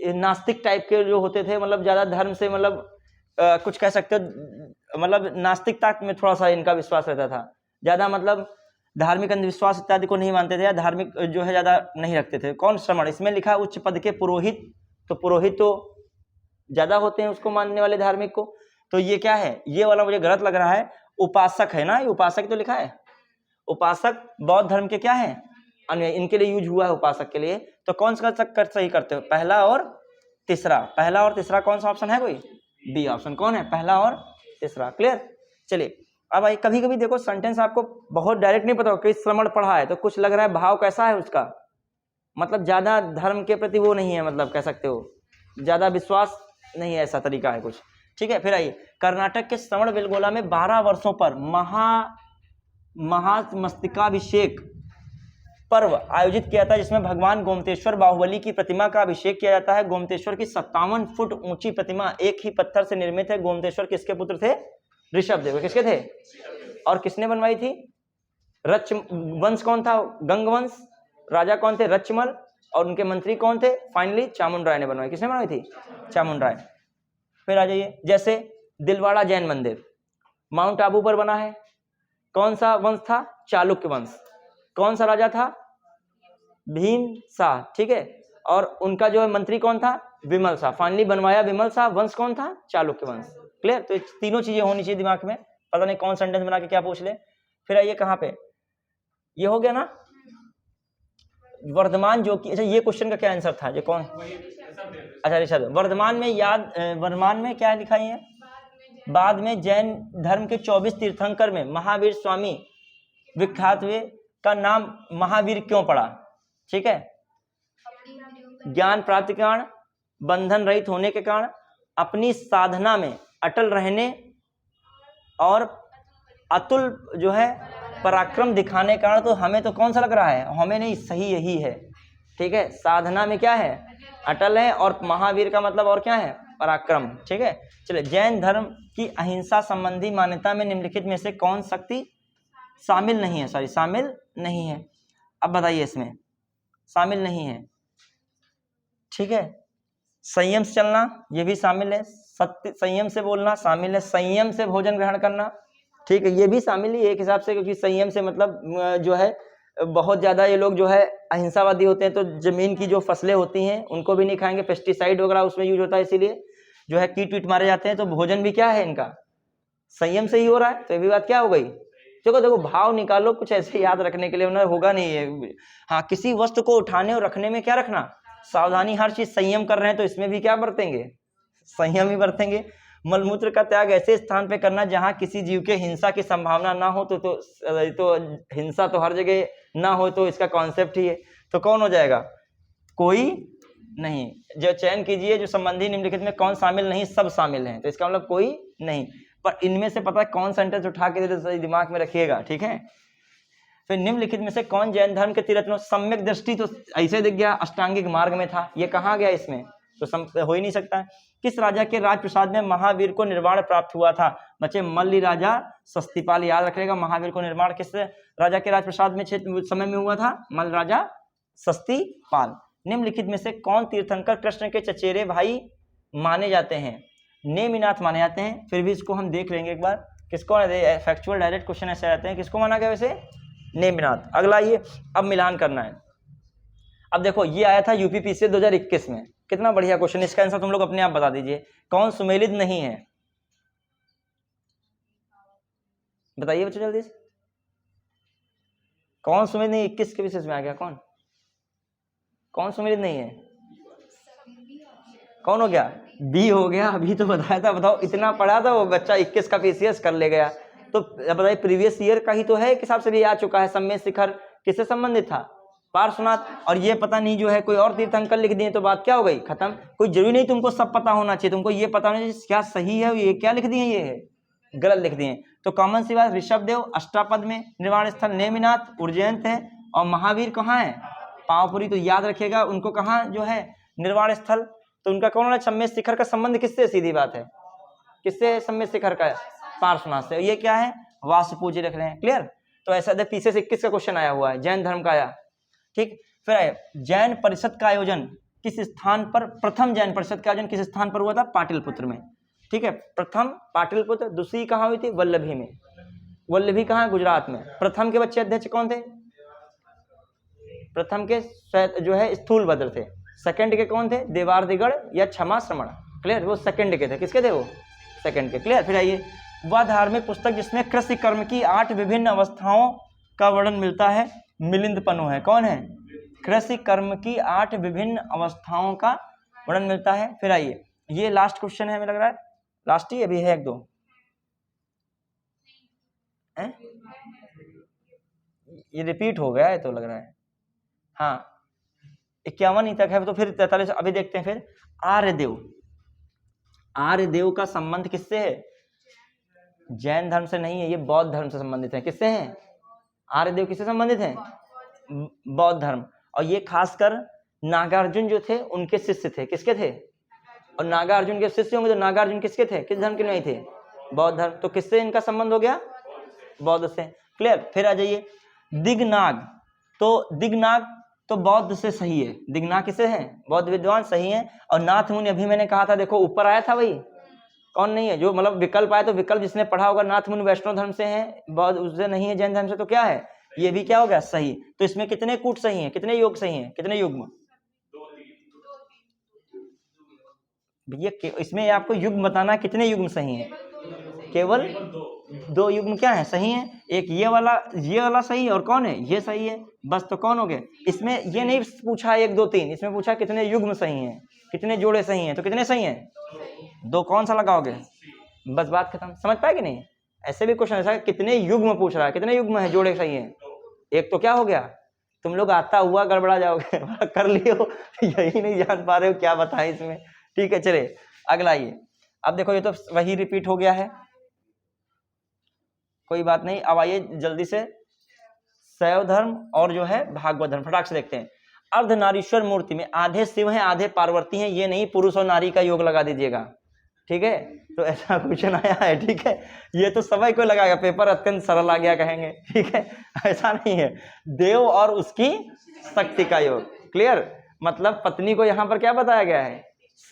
नास्तिक टाइप के जो होते थे, मतलब ज्यादा धर्म से मतलब कुछ कह सकते हो, मतलब नास्तिकता में थोड़ा सा इनका विश्वास रहता था ज्यादा, मतलब धार्मिक अंधविश्वास इत्यादि को नहीं मानते थे या धार्मिक जो है ज्यादा नहीं रखते थे। कौन श्रमण? इसमें लिखा है उच्च पद के पुरोहित। तो पुरोहित तो ज्यादा होते हैं उसको मानने वाले, धार्मिक को। तो ये क्या है? ये वाला मुझे गलत लग रहा है। उपासक है ना, ये उपासक तो लिखा है। उपासक बौद्ध धर्म के क्या है? अन्य। इनके लिए यूज हुआ है उपासक के लिए। तो कौन सा सही करते हो? पहला और तीसरा। पहला और तीसरा कौन सा ऑप्शन है? कोई बी ऑप्शन। कौन है? पहला और तीसरा। क्लियर? चलिए अब आई, कभी कभी देखो सेंटेंस आपको बहुत डायरेक्ट नहीं पता हो कि श्रमण पढ़ा है तो कुछ लग रहा है भाव कैसा है उसका, मतलब ज्यादा धर्म के प्रति वो नहीं है, मतलब कह सकते हो ज्यादा विश्वास नहीं है, ऐसा तरीका है कुछ। ठीक है। फिर आइए, कर्नाटक के श्रवण बेलगोला में 12 वर्षों पर महामस्तकाभिषेक पर्व आयोजित किया था, जिसमें भगवान गोमतेश्वर बाहुबली की प्रतिमा का अभिषेक किया जाता है। गोमतेश्वर की 57 फुट ऊंची प्रतिमा एक ही पत्थर से निर्मित है। गोमतेश्वर किसके पुत्र थे? ऋषभदेव। किसके थे? और किसने बनवाई थी? रच वंश कौन था? गंग वंश। राजा कौन थे? रचमल। और उनके मंत्री कौन थे? फाइनली चामुंड राय ने बनवाई। किसने बनवाई थी? चामुंड राय। फिर आ जाइए, जैसे दिलवाड़ा जैन मंदिर माउंट आबू पर बना है। कौन सा वंश था? चालुक्य वंश। कौन सा राजा था? भीम शाह। ठीक है। और उनका जो है मंत्री कौन था? विमल शाह। फाइनली बनवाया विमल शाह। वंश कौन था? चालुक्य वंश। क्लियर? तो तीनों चीजें होनी चाहिए दिमाग में, पता नहीं कौन सेंटेंस बना के क्या पूछ ले। फिर आइए कहाँ पे, ये हो गया ना वर्धमान, जो कि अच्छा ये क्वेश्चन का क्या आंसर था? ये कौन? अच्छा ऋषभ। वर्धमान में क्या लिखा है? बाद में जैन धर्म के 24 तीर्थंकर में महावीर स्वामी विख्यात हुए। का नाम महावीर क्यों पड़ा? ठीक है। ज्ञान प्राप्ति के कारण, बंधन रहित होने के कारण, अपनी साधना में अटल रहने और अतुल जो है पराक्रम दिखाने का कारण तो हमें तो कौन सा लग रहा है, हमें नहीं, सही यही है। ठीक है, साधना में क्या है, अटल है, और महावीर का मतलब और क्या है, पराक्रम। ठीक है, चलिए, जैन धर्म की अहिंसा संबंधी मान्यता में निम्नलिखित में से कौन शक्ति शामिल नहीं है, सॉरी शामिल नहीं है। अब बताइए, इसमें शामिल नहीं है। ठीक है, संयम से चलना ये भी शामिल है, सत्य संयम से बोलना शामिल है, संयम से भोजन ग्रहण करना, ठीक है, ये भी शामिल है एक हिसाब से, क्योंकि संयम से मतलब जो है बहुत ज़्यादा ये लोग जो है अहिंसावादी होते हैं, तो जमीन की जो फसलें होती हैं उनको भी नहीं खाएंगे, पेस्टिसाइड वगैरह उसमें यूज होता है, इसीलिए जो है कीट वीट मारे जाते हैं, तो भोजन भी क्या है इनका संयम से ही हो रहा है। तो ये भी बात क्या हो गई, देखो देखो भाव निकालो कुछ ऐसे याद रखने के लिए, उन्हें होगा नहीं है। हाँ, किसी वस्तु को उठाने और रखने में क्या रखना, सावधानी, हर चीज संयम कर रहे हैं तो इसमें भी क्या बरतेंगे, संयम ही बरतेंगे। मलमूत्र का त्याग ऐसे स्थान पे करना जहां किसी जीव के हिंसा की संभावना ना हो, तो हिंसा तो हर जगह ना हो, तो इसका कॉन्सेप्ट ही है। तो कौन हो जाएगा, कोई नहीं। जो चयन कीजिए जो संबंधी निम्नलिखित में कौन शामिल नहीं, सब शामिल हैं, तो इसका मतलब कोई नहीं। पर इनमें से पता है कौन सेंटेंस उठा के सही दिमाग में रखिएगा। ठीक है, फिर निम्नलिखित में से कौन जैन धर्म के तीर्थों, सम्यक दृष्टि तो ऐसे दिख गया, अष्टांगिक मार्ग में था, ये कहाँ गया, इसमें तो हो ही नहीं सकता। किस राजा के राजप्रसाद में महावीर को निर्वाण प्राप्त हुआ था, बच्चे मल्ल राजा सस्तीपाल, याद रखिएगा, महावीर को निर्वाण किस राजा के राजप्रसाद में समय में हुआ था, मल्ल राजा सस्तीपाल। निम्नलिखित में से कौन तीर्थंकर कृष्ण के चचेरे भाई माने जाते हैं, नेमिनाथ माने जाते हैं। फिर भी इसको हम देख लेंगे एक बार, किसको, फैक्चुअल डायरेक्ट क्वेश्चन ऐसे आते हैं, किसको माना गया वैसे, नेमिनाथ। अगला ये अब मिलान करना है। अब देखो ये आया था यूपीपीसी 2021 में, कितना बढ़िया क्वेश्चन, इसका आंसर तुम लोग अपने आप बता दीजिए। कौन सुमेलित नहीं है, बताइए बच्चों जल्दी से, कौन सुमेलित नहीं, 21 के विशेष में आ गया, कौन सुमेलित नहीं है, कौन हो गया, बी हो गया, अभी तो बताया था। बताओ, इतना पढ़ा था वो बच्चा 21 का पीसीएस कर ले गया। तो बताइए, प्रीवियस ईयर का ही तो है, एक हिसाब से भी आ चुका है। सम्मेद शिखर किससे संबंधित था, पार्श्वनाथ। और ये पता नहीं जो है कोई और तीर्थंकर लिख दिए, तो बात क्या हो गई, खत्म। कोई जरूरी नहीं तुमको सब पता होना चाहिए, तुमको ये पता होना चाहिए क्या सही है, ये क्या लिख दिए, ये है गलत लिख दिए। तो कॉमन सी बात, ऋषभदेव अष्टापद में निर्वाण स्थल, नेमिनाथ उज्जैन है, और महावीर कहाँ है, पावपुरी। तो याद रखिएगा उनको कहाँ जो है निर्वाण स्थल, तो उनका कौन है, सम्मेद शिखर का संबंध किससे, सीधी बात है, किससे, सम्मेद शिखर का, पार्श्वनाथ से। ये क्या है, वास्तुपूज्य रख रहे हैं, क्लियर। तो ऐसा पीछे से 21 का क्वेश्चन आया हुआ है, जैन धर्म का आया। ठीक, फिर आए जैन परिषद का आयोजन किस स्थान पर, प्रथम जैन परिषद का आयोजन किस स्थान पर हुआ था, पाटलिपुत्र में। ठीक है, प्रथम पाटलिपुत्र, दूसरी कहाँ हुई थी, वल्लभी में। वल्लभी कहाँ है, गुजरात में। प्रथम के बच्चे अध्यक्ष कौन थे, प्रथम के जो है स्थूलभद्र थे, सेकंड के कौन थे, देवारदिगढ़ या क्षमा श्रमण, क्लियर, वो सेकंड के थे, किसके थे वो, सेकंड के, क्लियर। फिर आइए, वह धार्मिक पुस्तक जिसमें कृषि कर्म की 8 विभिन्न अवस्थाओं का वर्णन मिलता है, मिलिंद पन्नू है। कौन है, कृषि कर्म की 8 विभिन्न अवस्थाओं का वर्णन मिलता है। फिर आइए, ये लास्ट क्वेश्चन है, हमें लग रहा है लास्ट ही, अभी है एक दो है? ये रिपीट हो गया है तो लग रहा है, हाँ 51 ही तक है, तो फिर 43 अभी देखते हैं। फिर आर्यदेव, आर्यदेव का संबंध किससे है, जैन धर्म से नहीं है, ये बौद्ध धर्म से संबंधित है। किससे है, आर्यदेव किससे संबंधित है, बौद्ध धर्म। और ये खासकर नागार्जुन जो थे उनके शिष्य थे, किसके थे, और नागार्जुन के शिष्य होंगे तो नागार्जुन किसके थे, किस धर्म के नहीं थे, बौद्ध धर्म। तो किससे इनका संबंध हो गया, बौद्ध से, क्लियर। फिर आ जाइए, दिगनाग, तो दिगनाग तो बौद्ध से सही है, दिगनाग किससे है, बौद्ध विद्वान सही है। और नाथ मुनि, अभी मैंने कहा था, देखो ऊपर आया था वही, कौन नहीं है, जो मतलब विकल्प आया, तो विकल्प जिसने पढ़ा होगा, नाथ मुनि वैष्णव धर्म से है, बौद्ध उससे नहीं है, जैन धर्म से, तो क्या है, ये भी क्या हो गया, सही। तो इसमें कितने कूट सही हैं, कितने योग सही हैं, कितने युग्म, भैया इसमें आपको युग्म बताना, कितने युग्म सही हैं, केवल 2 युग्म क्या है, सही है। एक ये वाला सही है, और कौन है, ये सही है, बस। तो कौन हो गए, इसमें ये नहीं पूछा 1 2 3, इसमें पूछा कितने युग्म सही हैं, कितने जोड़े सही हैं, तो कितने सही हैं, 2, कौन सा लगाओगे, बस बात खत्म। समझ पाए कि नहीं, ऐसे भी क्वेश्चन ऐसा कितने युग्म पूछ रहा है, कितने युग्म है, जोड़े सही है, एक तो क्या हो गया, तुम लोग आता हुआ गड़बड़ा जाओगे कर लियो, यही नहीं जान पा रहे हो क्या बताएं इसमें। ठीक है, चले अगला। ये अब देखो, ये तो वही रिपीट हो गया है, कोई बात नहीं। अब आइए जल्दी से शैव धर्म और जो है भागवत धर्म। फटाक से देखते हैं। अर्धनारीश्वर मूर्ति में आधे शिव हैं आधे पार्वती हैं, ये नहीं पुरुष और नारी का योग लगा दीजिएगा, ठीक है। तो ऐसा क्वेश्चन आया है, ठीक है। ये तो समय को लगाएगा, पेपर अत्यंत सरल आ गया कहेंगे, ठीक है। ऐसा नहीं है, देव और उसकी शक्ति का योग। क्लियर, मतलब पत्नी को यहाँ पर क्या बताया गया है,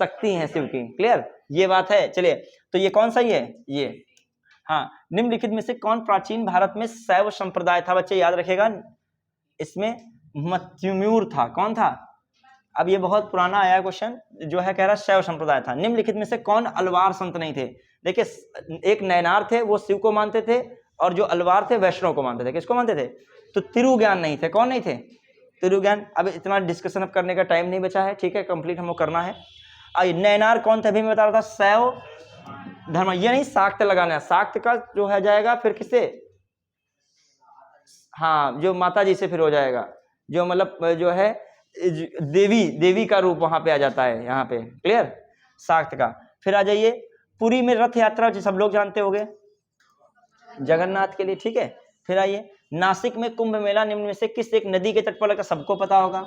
शक्ति है शिव की। क्लियर, ये बात है। चलिए, तो ये कौन सही है, ये। हाँ, निम्नलिखित में से कौन प्राचीन भारत में शैव संप्रदाय था? बच्चे याद रखेगा, इसमें मत्स्यम्यूर था। कौन था? अब ये बहुत पुराना आया क्वेश्चन, जो है कह रहा शैव संप्रदाय था। निम्नलिखित में से कौन अलवार संत नहीं थे? देखिए, एक नयनार थे, वो शिव को मानते थे, और जो अलवार थे वैष्णव को मानते थे। किसको मानते थे? तो तिरुज्ञान नहीं थे। कौन नहीं थे? तिरुज्ञान। अब इतना डिस्कशन अब करने का टाइम नहीं बचा है, ठीक है, कंप्लीट हमको करना है। नयनार कौन थे? अभी मैं बता रहा था, शैव धर्म। ये नहीं शाक्त लगाना है, शाक्त का जो है जाएगा फिर किससे, हाँ, जो माता जी से फिर हो जाएगा, जो मतलब जो है देवी का रूप वहां पे आ जाता है यहाँ पे। क्लियर, शाक्त का। फिर आ जाइए, पुरी में रथ यात्रा जो सब लोग जानते होंगे, जगन्नाथ के लिए, ठीक है। फिर आइए, नासिक में कुंभ मेला निम्न में से किस एक नदी के तट पर लगा? सबको पता होगा,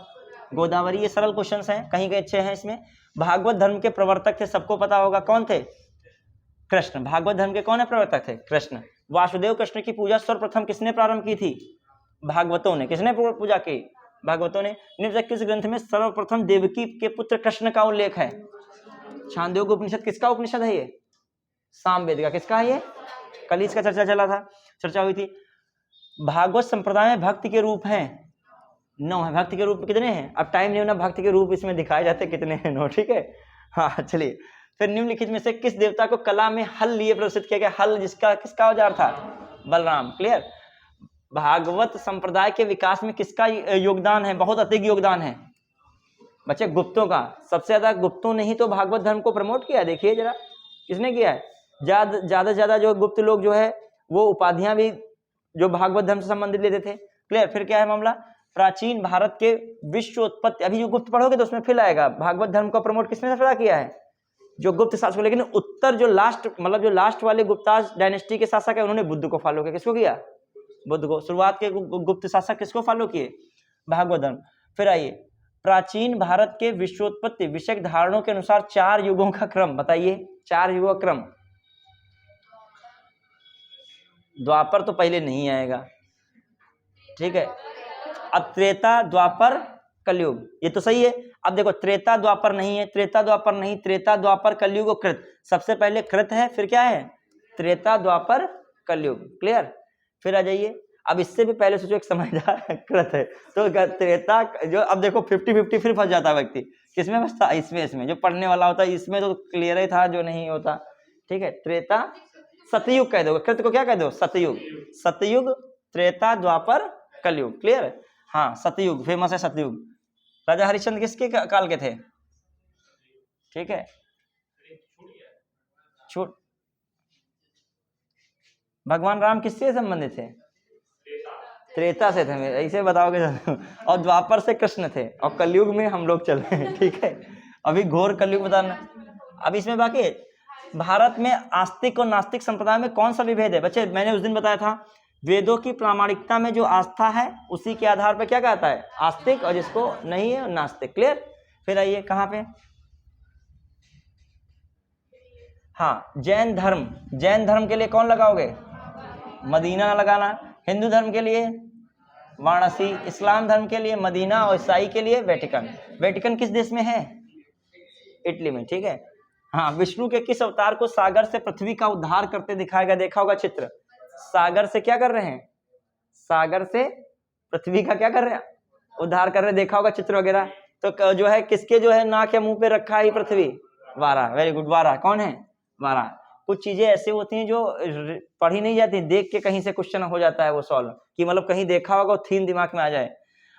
गोदावरी। ये सरल क्वेश्चंस हैं, कहीं कहीं अच्छे हैं इसमें। भागवत धर्म के प्रवर्तक थे, सबको पता होगा, कौन थे? कृष्ण। भागवत धर्म के कौन है प्रवर्तक थे? कृष्ण। वासुदेव कृष्ण की पूजा सर्वप्रथम किसने प्रारंभ की थी? भागवतों ने। किसने पूजा की? भागवतों ने। निम्न से किस ग्रंथ में सर्वप्रथम देवकी के पुत्र कृष्ण का उल्लेख है? छांदोग्य उपनिषद। किसका उपनिषद है ये? सामवेद का। किसका है ये? कल इसका चर्चा चला था, चर्चा हुई थी। भागवत संप्रदाय में भक्ति के रूप हैं 9 है। भक्ति के रूप कितने हैं? अब टाइम नहीं होना, भक्ति के रूप इसमें दिखाए जाते कितने हैं, 9, ठीक है। हाँ, चलिए। फिर निम्नलिखित में से किस देवता को कला में हल लिए प्रदर्शित किया गया? हल जिसका किसका औजार था? बलराम। क्लियर। भागवत संप्रदाय के विकास में किसका योगदान है? बहुत अधिक योगदान है बच्चे, गुप्तों का। सबसे ज्यादा गुप्तों ने ही तो भागवत धर्म को प्रमोट किया। देखिए जरा, किसने किया है? ज्यादा से ज्यादा जो गुप्त लोग जो है वो उपाधियां भी जो भागवत धर्म से संबंधित लेते थे। क्लियर। फिर क्या है मामला? प्राचीन भारत के विश्व उत्पत्ति, अभी जो गुप्त पढ़ोगे तो उसमें फिर आएगा। भागवत धर्म को प्रमोट किसने सबसे किया है? जो गुप्त शासक। लेकिन उत्तर जो लास्ट वाले गुप्ताज डायनेस्टी के शासक है, उन्होंने बुद्ध को फॉलो किया। किसको किया? बुद्ध को। शुरुआत के गुप्त शासक किसको फॉलो किए? भागवत धर्म। फिर आइए, प्राचीन भारत के विश्वोत्पत्ति विषयक धारणों के अनुसार 4 युगों का क्रम बताइए। 4 युगों का क्रम। द्वापर तो पहले नहीं आएगा, ठीक है। अब त्रेता, द्वापर, कलयुग, ये तो सही है। अब देखो, त्रेता द्वापर नहीं है, त्रेता द्वापर नहीं, त्रेता द्वापर कलयुग और कृत। सबसे पहले कृत है, फिर क्या है? त्रेता द्वापर कलयुग। क्लियर। फिर आ जाइए, अब इससे भी पहले सोचो, एक समझदार कृत है तो त्रेता जो, अब देखो 50-50 फिर फंस जाता है व्यक्ति। किसमें फंसता? इसमें जो पढ़ने वाला होता है, इसमें तो क्लियर ही था, जो नहीं होता, ठीक है। त्रेता, सतयुग कह दो, कृत को क्या कह दो? सतयुग। सतयुग, त्रेता, द्वापर, कलयुग। क्लियर। हाँ, सतयुग फेमस है, सतयुग। राजा हरिश्चंद्र किसके काल के थे? ठीक है, छूट। भगवान राम किससे संबंधित थे? त्रेता से थे, ऐसे बताओगे। और द्वापर से कृष्ण थे, और कलयुग में हम लोग चल रहे हैं, ठीक है। अभी घोर कलयुग बताना। अब इसमें बाकी भारत में आस्तिक और नास्तिक संप्रदाय में कौन सा विभेद है? बच्चे, मैंने उस दिन बताया था, वेदों की प्रामाणिकता में जो आस्था है उसी के आधार पर क्या कहता है? आस्तिक, और जिसको नहीं है नास्तिक। क्लियर। फिर आइए, कहाँ पे? हाँ, जैन धर्म। जैन धर्म के लिए कौन लगाओगे? मदीना लगाना। हिंदू धर्म के लिए वाराणसी, इस्लाम धर्म के लिए मदीना, और ईसाई के लिए वेटिकन। वेटिकन किस देश में है? इटली में, ठीक है। हाँ, विष्णु के किस अवतार को सागर से पृथ्वी का उद्धार करते दिखाया गया? देखा होगा चित्र। सागर से क्या कर रहे हैं? सागर से पृथ्वी का क्या कर रहे हैं? उद्धार कर रहे हैं। देखा होगा चित्र वगैरह। तो जो है किसके जो है नाक या मुंह पे रखा है पृथ्वी? वारा। वेरी गुड, वारा। कौन है? वारा। कुछ चीजें ऐसी होती हैं जो पढ़ी नहीं जाती, देख के कहीं से क्वेश्चन हो जाता है वो सॉल्व, कि मतलब कहीं देखा होगा, थीम दिमाग में आ जाए।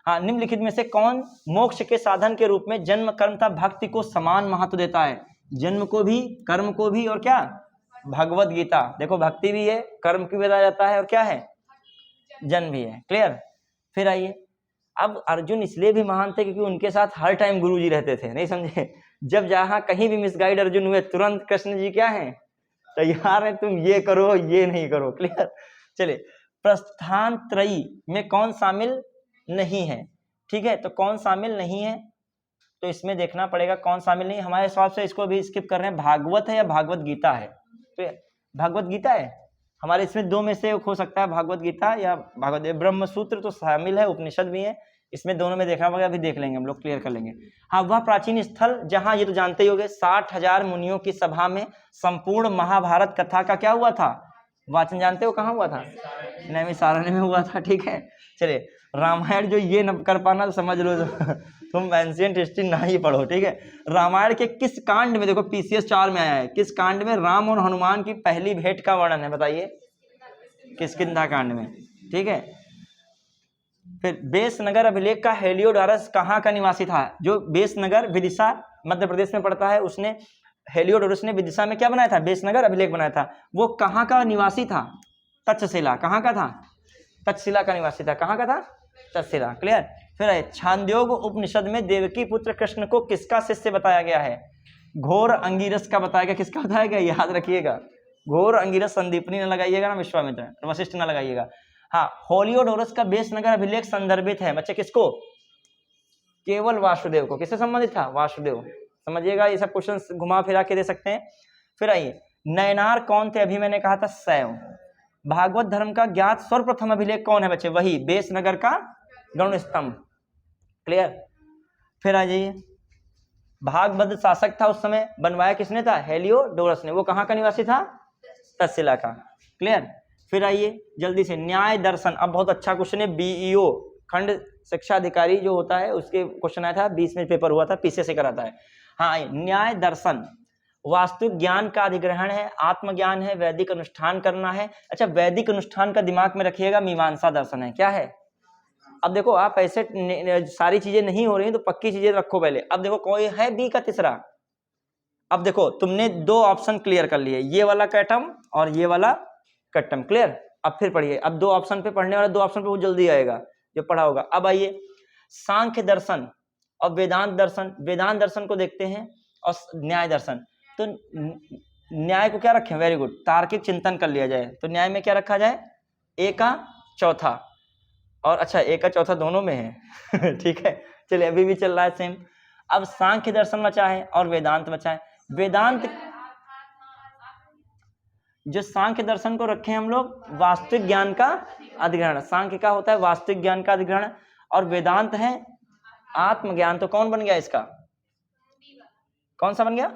हाँ, निम्नलिखित में से कौन मोक्ष के साधन के रूप में जन्म, कर्म तथा भक्ति को समान महत्व देता है? जन्म को भी, कर्म को भी, और क्या? भगवत गीता। देखो, भक्ति भी है, कर्म की बताया जाता है, और क्या है? जन्म भी है। क्लियर। फिर आइए, अब अर्जुन इसलिए भी महान थे क्योंकि उनके साथ हर टाइम गुरु जी रहते थे, नहीं समझे? जब जहां कहीं भी मिसगाइड अर्जुन हुए, तुरंत कृष्ण जी क्या है? तैयार है, तुम ये करो, ये नहीं करो। क्लियर। चलिए, प्रस्थानत्रयी में कौन शामिल नहीं है? ठीक है, तो कौन शामिल नहीं है, तो इसमें देखना पड़ेगा कौन शामिल नहीं। हमारे हिसाब से इसको भी स्किप कर रहे हैं। भागवत है या भागवत गीता है? तो भागवत गीता है हमारे, इसमें दो में से हो सकता है, भागवत गीता या भागवत। ब्रह्म सूत्र तो शामिल है, उपनिषद भी है, इसमें दोनों में देखना पड़ेगा, अभी देख लेंगे हम लोग, क्लियर कर लेंगे। हाँ, वह प्राचीन स्थल जहाँ, ये तो जानते ही होंगे, 60,000 मुनियों की सभा में संपूर्ण महाभारत कथा का क्या हुआ था? वाचन। जानते हो कहाँ हुआ था? नैमिषारण्य में हुआ था। ठीक है, चलिए रामायण जो ये न कर पाना तो समझ लो तुम एंशिएंट हिस्ट्री ना ही पढ़ो। ठीक है, रामायण के किस कांड में, देखो PCS 4 में आया है, किस कांड में राम और हनुमान की पहली भेंट का वर्णन है? बताइए, किष्किंधा कांड में। ठीक है, फिर बेसनगर अभिलेख का हेलियोडोरस कहाँ का निवासी था? जो बेसनगर विदिशा मध्य प्रदेश में पड़ता है, उसने हेलियोडोरस ने विदिशा में क्या बनाया था? बेसनगर अभिलेख बनाया था। वो कहाँ का निवासी था? तक्षशिला। कहाँ का था? तक्षशिला का निवासी था। कहाँ का था? तक्षशिला। क्लियर। फिर छांदोग्य उपनिषद में देवकी पुत्र कृष्ण को किसका शिष्य बताया गया है? घोर अंगिरस का बताया गया। किसका बताया गया? याद रखिएगा, घोर अंगिरस संदीपनी न लगाइएगा ना, विश्वामित्र, वशिष्ठ न लगाइएगा। हाँ, हेलियोडोरस का बेसनगर अभिलेख संदर्भित है बच्चे किसको? केवल वासुदेव को। किससे संबंधित था? वासुदेव। समझिएगा, ये सब क्वेश्चन घुमा फिरा के दे सकते हैं। फिर आइए, नयनार कौन थे? अभी मैंने कहा था शैव। भागवत धर्म का ज्ञात सर्वप्रथम अभिलेख कौन है बच्चे? वही बेसनगर का गरुड़ स्तंभ। क्लियर। फिर आ जाइए, भागभद्र शासक था उस समय, बनवाया किसने था? हेलियोडोरस ने। वो कहाँ का निवासी था? तक्षशिला का। क्लियर। फिर आइए जल्दी से, न्याय दर्शन। अब बहुत अच्छा क्वेश्चन है, BEO खंड शिक्षा अधिकारी जो होता है उसके क्वेश्चन आया था, 20 में पेपर हुआ था, पीछे से कराता है। हाँ, न्याय दर्शन वास्तविक ज्ञान का अधिग्रहण है, आत्मज्ञान है, वैदिक अनुष्ठान करना है। अच्छा, वैदिक अनुष्ठान का दिमाग में रखिएगा, मीमांसा दर्शन है। क्या है? अब देखो, आप ऐसे सारी चीजें नहीं हो रही तो पक्की चीजें रखो पहले। अब देखो, कोई है बी का तीसरा। अब देखो, तुमने दो ऑप्शन क्लियर कर लिए, ये वाला कैटम और ये वाला कैटम। क्लियर। अब फिर पढ़िए, अब दो ऑप्शन पे पढ़ने वाला, दो ऑप्शन पे वो जल्दी आएगा जो पढ़ा होगा। अब आइए, सांख्य दर्शन और वेदांत दर्शन। वेदांत दर्शन को देखते हैं और न्याय दर्शन। तो न्याय को क्या रखें? वेरी गुड, तार्किक चिंतन कर लिया जाए। तो न्याय में क्या रखा जाए? ए का चौथा, और अच्छा ए का चौथा दोनों में है ठीक है, चलिए अभी भी चल रहा है सेम। अब सांख्य दर्शन बचा है और वेदांत बचा है। वेदांत, जो सांख्य दर्शन को रखे हम लोग वास्तविक ज्ञान का अधिग्रहण। सांख्य का होता है वास्तविक ज्ञान का अधिग्रहण, और वेदांत है आत्मज्ञान। तो कौन बन गया इसका? कौन सा बन गया?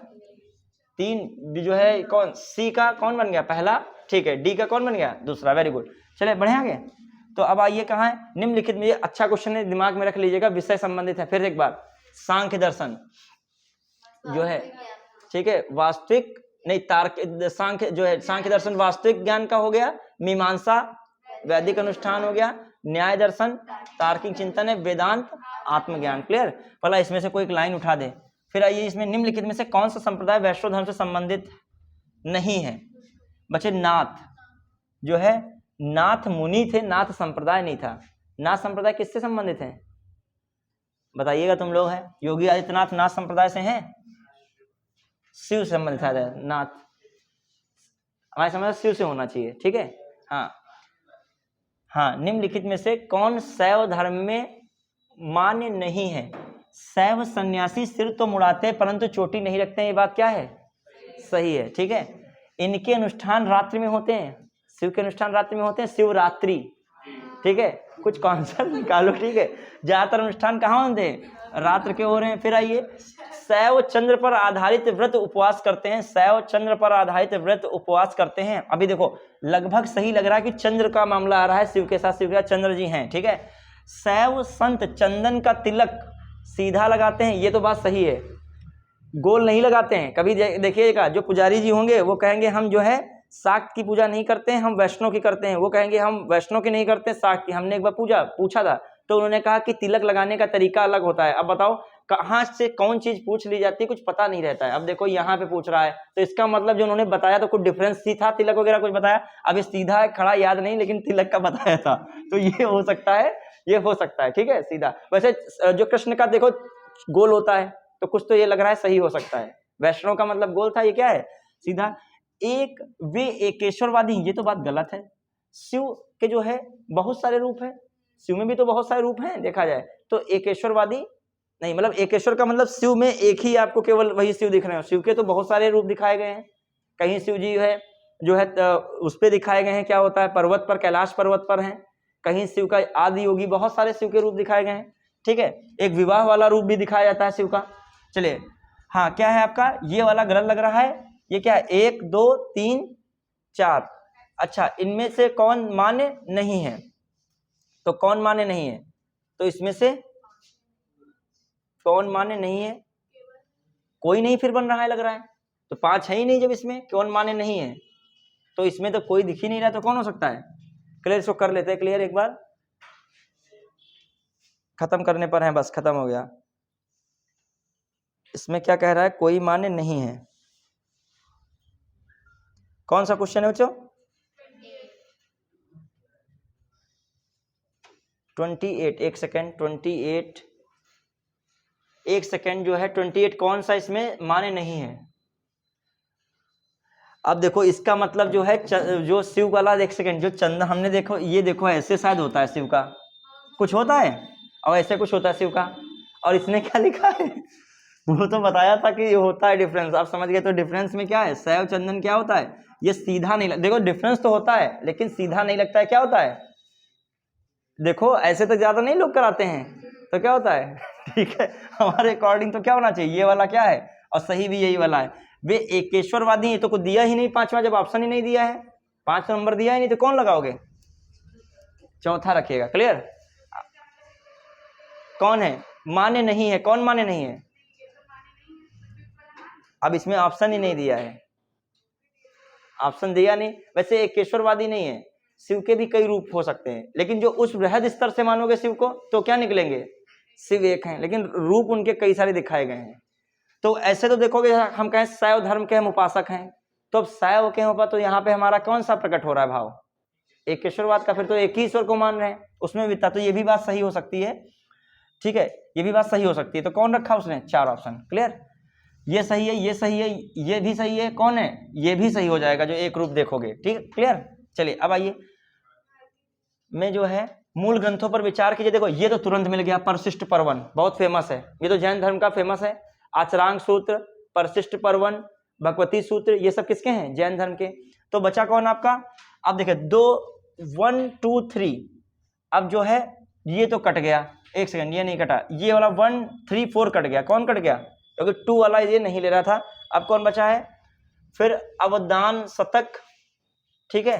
3 जो है, कौन? सी का कौन बन गया? पहला। ठीक है, डी का कौन बन गया? दूसरा। वेरी गुड, चलिए बढ़े आगे। तो अब आइए, कहाँ है? निम्नलिखित में, ये अच्छा क्वेश्चन है, दिमाग में रख लीजिएगा, विषय संबंधित है। फिर एक बार, सांख्य दर्शन जो है, ठीक है, वास्तविक नहीं, तार्किक। सांख्य जो है, सांख्य दर्शन वास्तविक ज्ञान का हो गया, मीमांसा वैदिक अनुष्ठान हो गया, न्याय दर्शन तार्किक चिंतन है, वेदांत आत्मज्ञान। क्लियर। पहला इसमें से कोई एक लाइन उठा दे। फिर आइए, इसमें निम्नलिखित में से कौन सा संप्रदाय वैष्णव धर्म से संबंधित नहीं है बच्चे? नाथ जो है, नाथ मुनि थे, नाथ संप्रदाय नहीं था। नाथ संप्रदाय किससे संबंधित है? बताइएगा तुम लोग हैं। योगी आदित्यनाथ नाथ संप्रदाय से हैं? शिव से संबंधित है नाथ, हमारे समझ शिव से होना चाहिए। ठीक है, हाँ हाँ। निम्नलिखित में से कौन शैव धर्म में मान्य नहीं है? शैव सन्यासी सिर तो मुड़ाते परंतु चोटी नहीं रखते हैं। ये बात क्या है? सही है। ठीक है, इनके अनुष्ठान रात्रि में होते हैं। शिव के अनुष्ठान रात्रि में होते हैं, शिवरात्रि। ठीक है, कुछ कॉन्सेप्ट निकालो। ठीक है, ज्यादातर अनुष्ठान कहाँ होते हैं? रात्र के हो रहे हैं। फिर आइए, शैव चंद्र पर आधारित व्रत उपवास करते हैं। शैव चंद्र पर आधारित व्रत उपवास करते हैं। अभी देखो, लगभग सही लग रहा है कि चंद्र का मामला आ रहा है शिव के साथ। शिव के साथ चंद्र जी हैं। ठीक है, शैव संत चंदन का तिलक सीधा लगाते हैं। ये तो बात सही है, गोल नहीं लगाते हैं। कभी देखिएगा, जो पुजारी जी होंगे वो कहेंगे हम जो है शाक्त की पूजा नहीं करते हैं, हम वैष्णव की करते हैं। वो कहेंगे हम वैष्णव की नहीं करते, शाक्त की। हमने एक बार पूछा था, तो उन्होंने कहा कि तिलक लगाने का तरीका अलग होता है। अब बताओ कहाँ से कौन चीज पूछ ली जाती है, कुछ पता नहीं रहता है। अब देखो यहाँ पे पूछ रहा है, तो इसका मतलब जो उन्होंने बताया तो कुछ डिफरेंस ही था, तिलक वगैरह कुछ बताया। अब ये सीधा खड़ा याद नहीं, लेकिन तिलक का बताया था, तो ये हो सकता है, ये हो सकता है। ठीक है, सीधा। वैसे जो कृष्ण का देखो गोल होता है, तो कुछ तो ये लग रहा है सही हो सकता है। वैष्णव का मतलब गोल था, ये क्या है? सीधा। एक वे एकेश्वरवादी, ये तो बात गलत है। शिव के जो है बहुत सारे रूप हैं, शिव में भी तो बहुत सारे रूप हैं देखा जाए तो। एकेश्वरवादी नहीं, मतलब एकेश्वर का मतलब शिव में एक ही आपको केवल वही शिव दिख रहे हैं। शिव के तो बहुत सारे रूप दिखाए गए हैं। कहीं शिव जी है जो है उस पे दिखाए गए हैं, क्या होता है, पर्वत पर, कैलाश पर्वत पर हैं। कहीं शिव का आदि योगी, बहुत सारे शिव के रूप दिखाए गए हैं। ठीक है, एक विवाह वाला रूप भी दिखाया जाता है शिव का। चलिए, हाँ क्या है आपका, ये वाला गलत लग रहा है। ये क्या है, 1 2 3 4। अच्छा, इनमें से कौन मान्य नहीं है, तो कौन मान्य नहीं है, तो इसमें से कौन मान्य नहीं है, कोई नहीं फिर बन रहा है लग रहा है। तो 5 है ही नहीं, जब इसमें कौन मान्य नहीं है तो इसमें तो कोई दिख ही नहीं रहा, तो कौन हो सकता है। क्लियर, इसको कर लेते हैं क्लियर एक बार, खत्म करने पर है, बस खत्म हो गया। इसमें क्या कह रहा है, कोई मान्य नहीं है। कौन सा क्वेश्चन है बच्चों, 28। एक सेकेंड, 28, एक सेकेंड जो है 28 कौन सा इसमें मान्य नहीं है। अब देखो इसका मतलब जो है जो शिव वाला, एक सेकेंड, जो चंदन हमने देखो, ये देखो ऐसे शायद होता है शिव का, कुछ होता है और ऐसे कुछ होता है शिव का। और इसने क्या लिखा है वो तो बताया था कि होता है डिफरेंस, आप समझ गए। तो डिफरेंस में क्या है, शैव चंदन क्या होता है, ये सीधा नहीं देखो डिफरेंस तो होता है लेकिन सीधा नहीं लगता है। क्या होता है, देखो ऐसे तो ज्यादा नहीं लोग कराते हैं, तो क्या होता है ठीक है, हमारे अकॉर्डिंग तो क्या होना चाहिए, ये वाला क्या है, और सही भी यही वाला है। वे एकेश्वरवादी है तो कुछ दिया ही नहीं 5वां, जब ऑप्शन ही नहीं दिया है, 5 नंबर दिया ही नहीं, तो कौन लगाओगे, चौथा रखिएगा। क्लियर, कौन है मान्य नहीं है, कौन मान्य नहीं है, अब इसमें ऑप्शन ही नहीं दिया है, ऑप्शन दिया नहीं। वैसे एकेश्वरवादी नहीं है, शिव के भी कई रूप हो सकते हैं, लेकिन जो उस बृहद स्तर से मानोगे शिव को तो क्या निकलेंगे, शिव एक हैं, लेकिन रूप उनके कई सारे दिखाए गए हैं। तो ऐसे तो देखोगे हम कहें शैव धर्म के हम उपासक हैं, तो अब शैव के ऊपर तो यहाँ पे हमारा कौन सा प्रकट हो रहा है भाव, एकेश्वरवाद का, फिर तो एक ही ईश्वर को मान रहे हैं, उसमें भी था। तो ये भी बात सही हो सकती है, ठीक है, ये भी बात सही हो सकती है। तो कौन रखा उसने, 4 ऑप्शन। क्लियर, ये सही है, ये सही है, ये भी सही है, कौन है, ये भी सही हो जाएगा जो एक रूप देखोगे। ठीक है, क्लियर। चलिए अब आइए, मैं जो है मूल ग्रंथों पर विचार कीजिए। देखो ये तो तुरंत मिल गया, परशिष्ट पर्वन बहुत फेमस है, ये तो जैन धर्म का फेमस है। आचरांग सूत्र, परशिष्ट पर्वन, भगवती सूत्र, ये सब किसके हैं, जैन धर्म के। तो बचा कौन आपका, अब देखिए 2 1 2 3, अब जो है ये तो कट गया, एक सेकंड ये नहीं कटा, ये वाला 1 3 4 कट गया, कौन कट गया, क्योंकि 2 वाला ये नहीं ले रहा था। अब कौन बचा है, फिर अवदान शतक, ठीक है,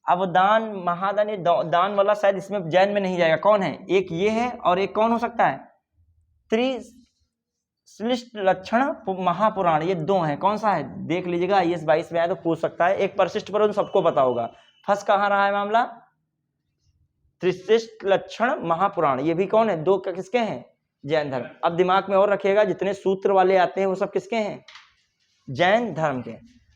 अवदान महादान, दान वाला शायद इसमें जैन में नहीं जाएगा। कौन है, एक ये है और एक कौन हो सकता है, त्रिश्लिष्ट लक्षण महापुराण, ये 2 हैं। कौन सा है देख लीजिएगा, IAS 22 में आया तो पूछ सकता है। एक परशिष्ट पर सबको पता होगा, फंस कहाँ रहा है मामला, त्रिश्लिष्ट लक्षण महापुराण, ये भी कौन है, 2 किसके हैं, जैन धर्म। अब दिमाग में और रखिएगा, जितने सूत्र वाले आते हैं वो सब किसके हैं, जैन धर्म के।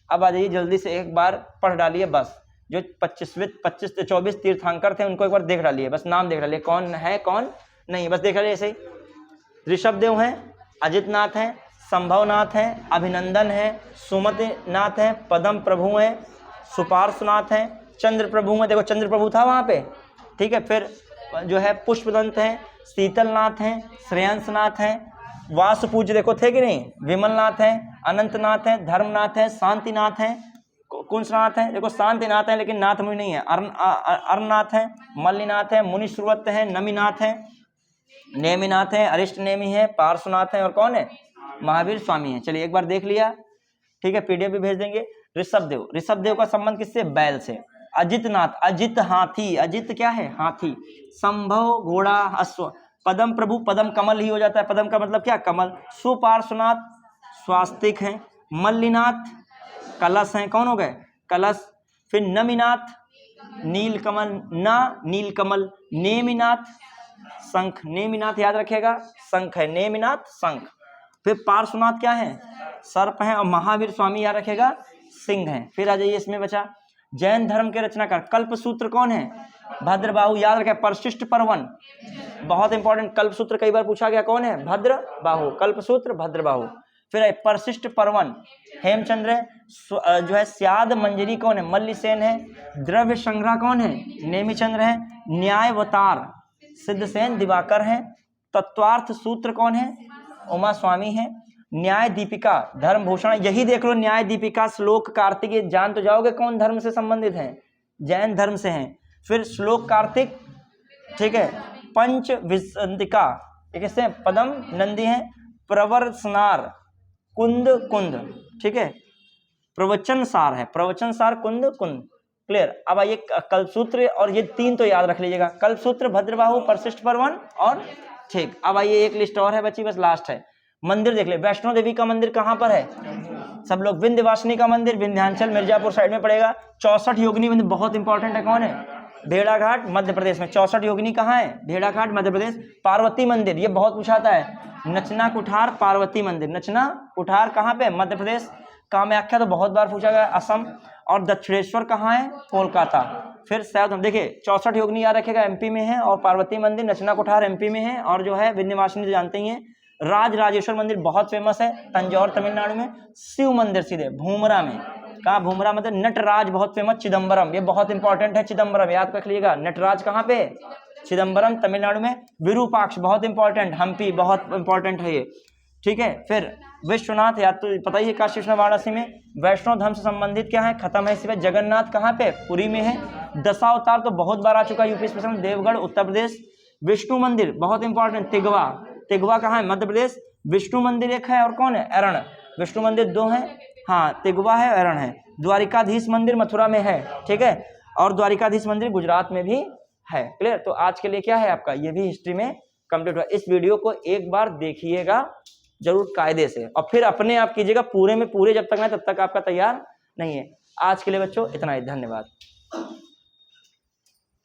अब आ जाइए जल्दी से एक बार पढ़ डालिए बस, जो 24 तीर्थंकर थे उनको एक बार देख डालिए, बस नाम देख डालिए, कौन है कौन नहीं, बस देख डालिए ऐसे ही। ऋषभदेव हैं, अजितनाथ हैं, संभवनाथ हैं, अभिनंदन है, सुमतिनाथ हैं, पदम प्रभु हैं, सुपार्श्वनाथ हैं, चंद्र प्रभु हैं, देखो चंद्र प्रभु था वहाँ पे, ठीक है। फिर जो है पुष्पदंत हैं, शीतलनाथ हैं, श्रेयंसनाथ हैं, वासुपूज्य देखो थे कि नहीं, विमलनाथ हैं, अनंतनाथ हैं, धर्मनाथ हैं, शांतिनाथ हैं, कुंसनाथ हैं, देखो शांतिनाथ हैं लेकिन नाथ मुनि नहीं है, अर्णनाथ हैं, मल्लिनाथ हैं, मुनिश्रुवत हैं, नमीनाथ हैं, नेमिनाथ हैं, अरिष्ट नेमी है, पार्श्वनाथ हैं, और कौन है, महावीर स्वामी हैं। चलिए एक बार देख लिया, ठीक है, PDF भी भेज देंगे। ऋषभदेव, ऋषभदेव का संबंध किससे, बैल से। अजितनाथ, अजित हाथी, अजित क्या है, हाथी। संभव घोड़ा अश्व। पदम प्रभु, पदम कमल ही हो जाता है, पदम का मतलब क्या, कमल। सुपार्श्वनाथ स्वास्तिक हैं, मल्लिनाथ कलश हैं, कौन हो गए, कलश। फिर नमिनाथ नीलकमल, ना नीलकमल, नेमिनाथ शंख, नेमिनाथ याद रखिएगा, शंख है, नेमिनाथ शंख। फिर पार्श्वनाथ क्या है, सर्प हैं, और महावीर स्वामी याद रखेगा, सिंह हैं। फिर आ जाइए इसमें बचा जैन धर्म के रचनाकार, कल्पसूत्र कौन है, भद्रबाहु याद रखें। परशिष्ट पर्वन बहुत इंपॉर्टेंट, कल्पसूत्र कई बार पूछा गया, कौन है, भद्रबाहु, कल्पसूत्र भद्रबाहु। फिर है परशिष्ट पर्वन हेमचंद्र है, जो है स्याद मंजरी कौन है, मल्लिसेन है, द्रव्य संग्रह कौन है, नेमिचंद्र है, न्यायवतार सिद्धसेन दिवाकर है, तत्वार्थ सूत्र कौन है, उमा स्वामी है, न्याय दीपिका धर्मभूषण, यही देख लो न्याय दीपिका श्लोक कार्तिक, जान तो जाओगे कौन धर्म से संबंधित है, जैन धर्म से हैं। फिर श्लोक कार्तिक, ठीक है, पंच विसंतिका किससे, पदम नंदी है, प्रवर्सनार कुंद कुंद, ठीक है, प्रवचन सार है, प्रवचन सार कुंद कुंद, क्लियर। अब आइए कल्पसूत्र, और ये 3 तो याद रख लीजिएगा, कल्पसूत्र, भद्रबाहु, परशिष्ट पर्वन और ठीक। अब आइए एक लिस्ट और है बच्ची, बस लास्ट है। मंदिर देख ले, वैष्णो देवी का मंदिर कहाँ पर है, सब लोग, विंध्यवासिनी का मंदिर विंध्याचल मिर्जापुर साइड में पड़ेगा। 64 योगिनी मंदिर बहुत इंपॉर्टेंट है, कौन है, भेड़ाघाट मध्य प्रदेश में। 64 योगिनी कहाँ है, भेड़ाघाट मध्य प्रदेश। पार्वती मंदिर, ये बहुत पूछाता है, नचना कुठार पार्वती मंदिर, नचना कुठार कहाँ पे, मध्य प्रदेश। कामाख्या तो बहुत बार पूछा गया, असम। और दक्षिणेश्वर कहाँ है, कोलकाता। फिर शायद देखिए 64 योगिनी याद रखेगा, एमपी में है, और पार्वती मंदिर नचना कुठार एमपी में है, और जो है विंध्यवासिनी जानते ही हैं। राज राजेश्वर मंदिर बहुत फेमस है, तंजौर तमिलनाडु में। शिव मंदिर सीधे भूमरा में, कहाँ भूमरा मतलब। नटराज बहुत फेमस, चिदम्बरम, ये बहुत इंपॉर्टेंट है, चिदम्बरम याद रख लीजिएगा। नटराज कहाँ पे, चिदम्बरम तमिलनाडु में। विरूपाक्ष बहुत इंपॉर्टेंट, हम्पी बहुत इंपॉर्टेंट है ये, ठीक है। फिर विश्वनाथ, याद तो पता ही है, काशी विश्वनाथ वाराणसी में। वैष्णो धर्म से संबंधित क्या है, खत्म है इसी। जगन्नाथ कहाँ पे, पुरी में है। दशावतार तो बहुत बार आ चुका है, यूपी स्पेशल, देवगढ़ उत्तर प्रदेश। विष्णु मंदिर बहुत इंपॉर्टेंट, तिगवा, तिगवा कहाँ है, मध्य प्रदेश। विष्णु मंदिर एक है, और कौन है, अरण। विष्णु मंदिर 2 हैं, हाँ, तिगवा है, अरण है। द्वारिकाधीश मंदिर मथुरा में है, ठीक है, और द्वारिकाधीश मंदिर गुजरात में भी है, क्लियर। तो आज के लिए क्या है आपका, ये भी हिस्ट्री में कंप्लीट हुआ। इस वीडियो को एक बार देखिएगा जरूर कायदे से, और फिर अपने आप कीजिएगा, पूरे में पूरे जब तक ना तब तक आपका तैयार नहीं है। आज के लिए बच्चों इतना ही, धन्यवाद।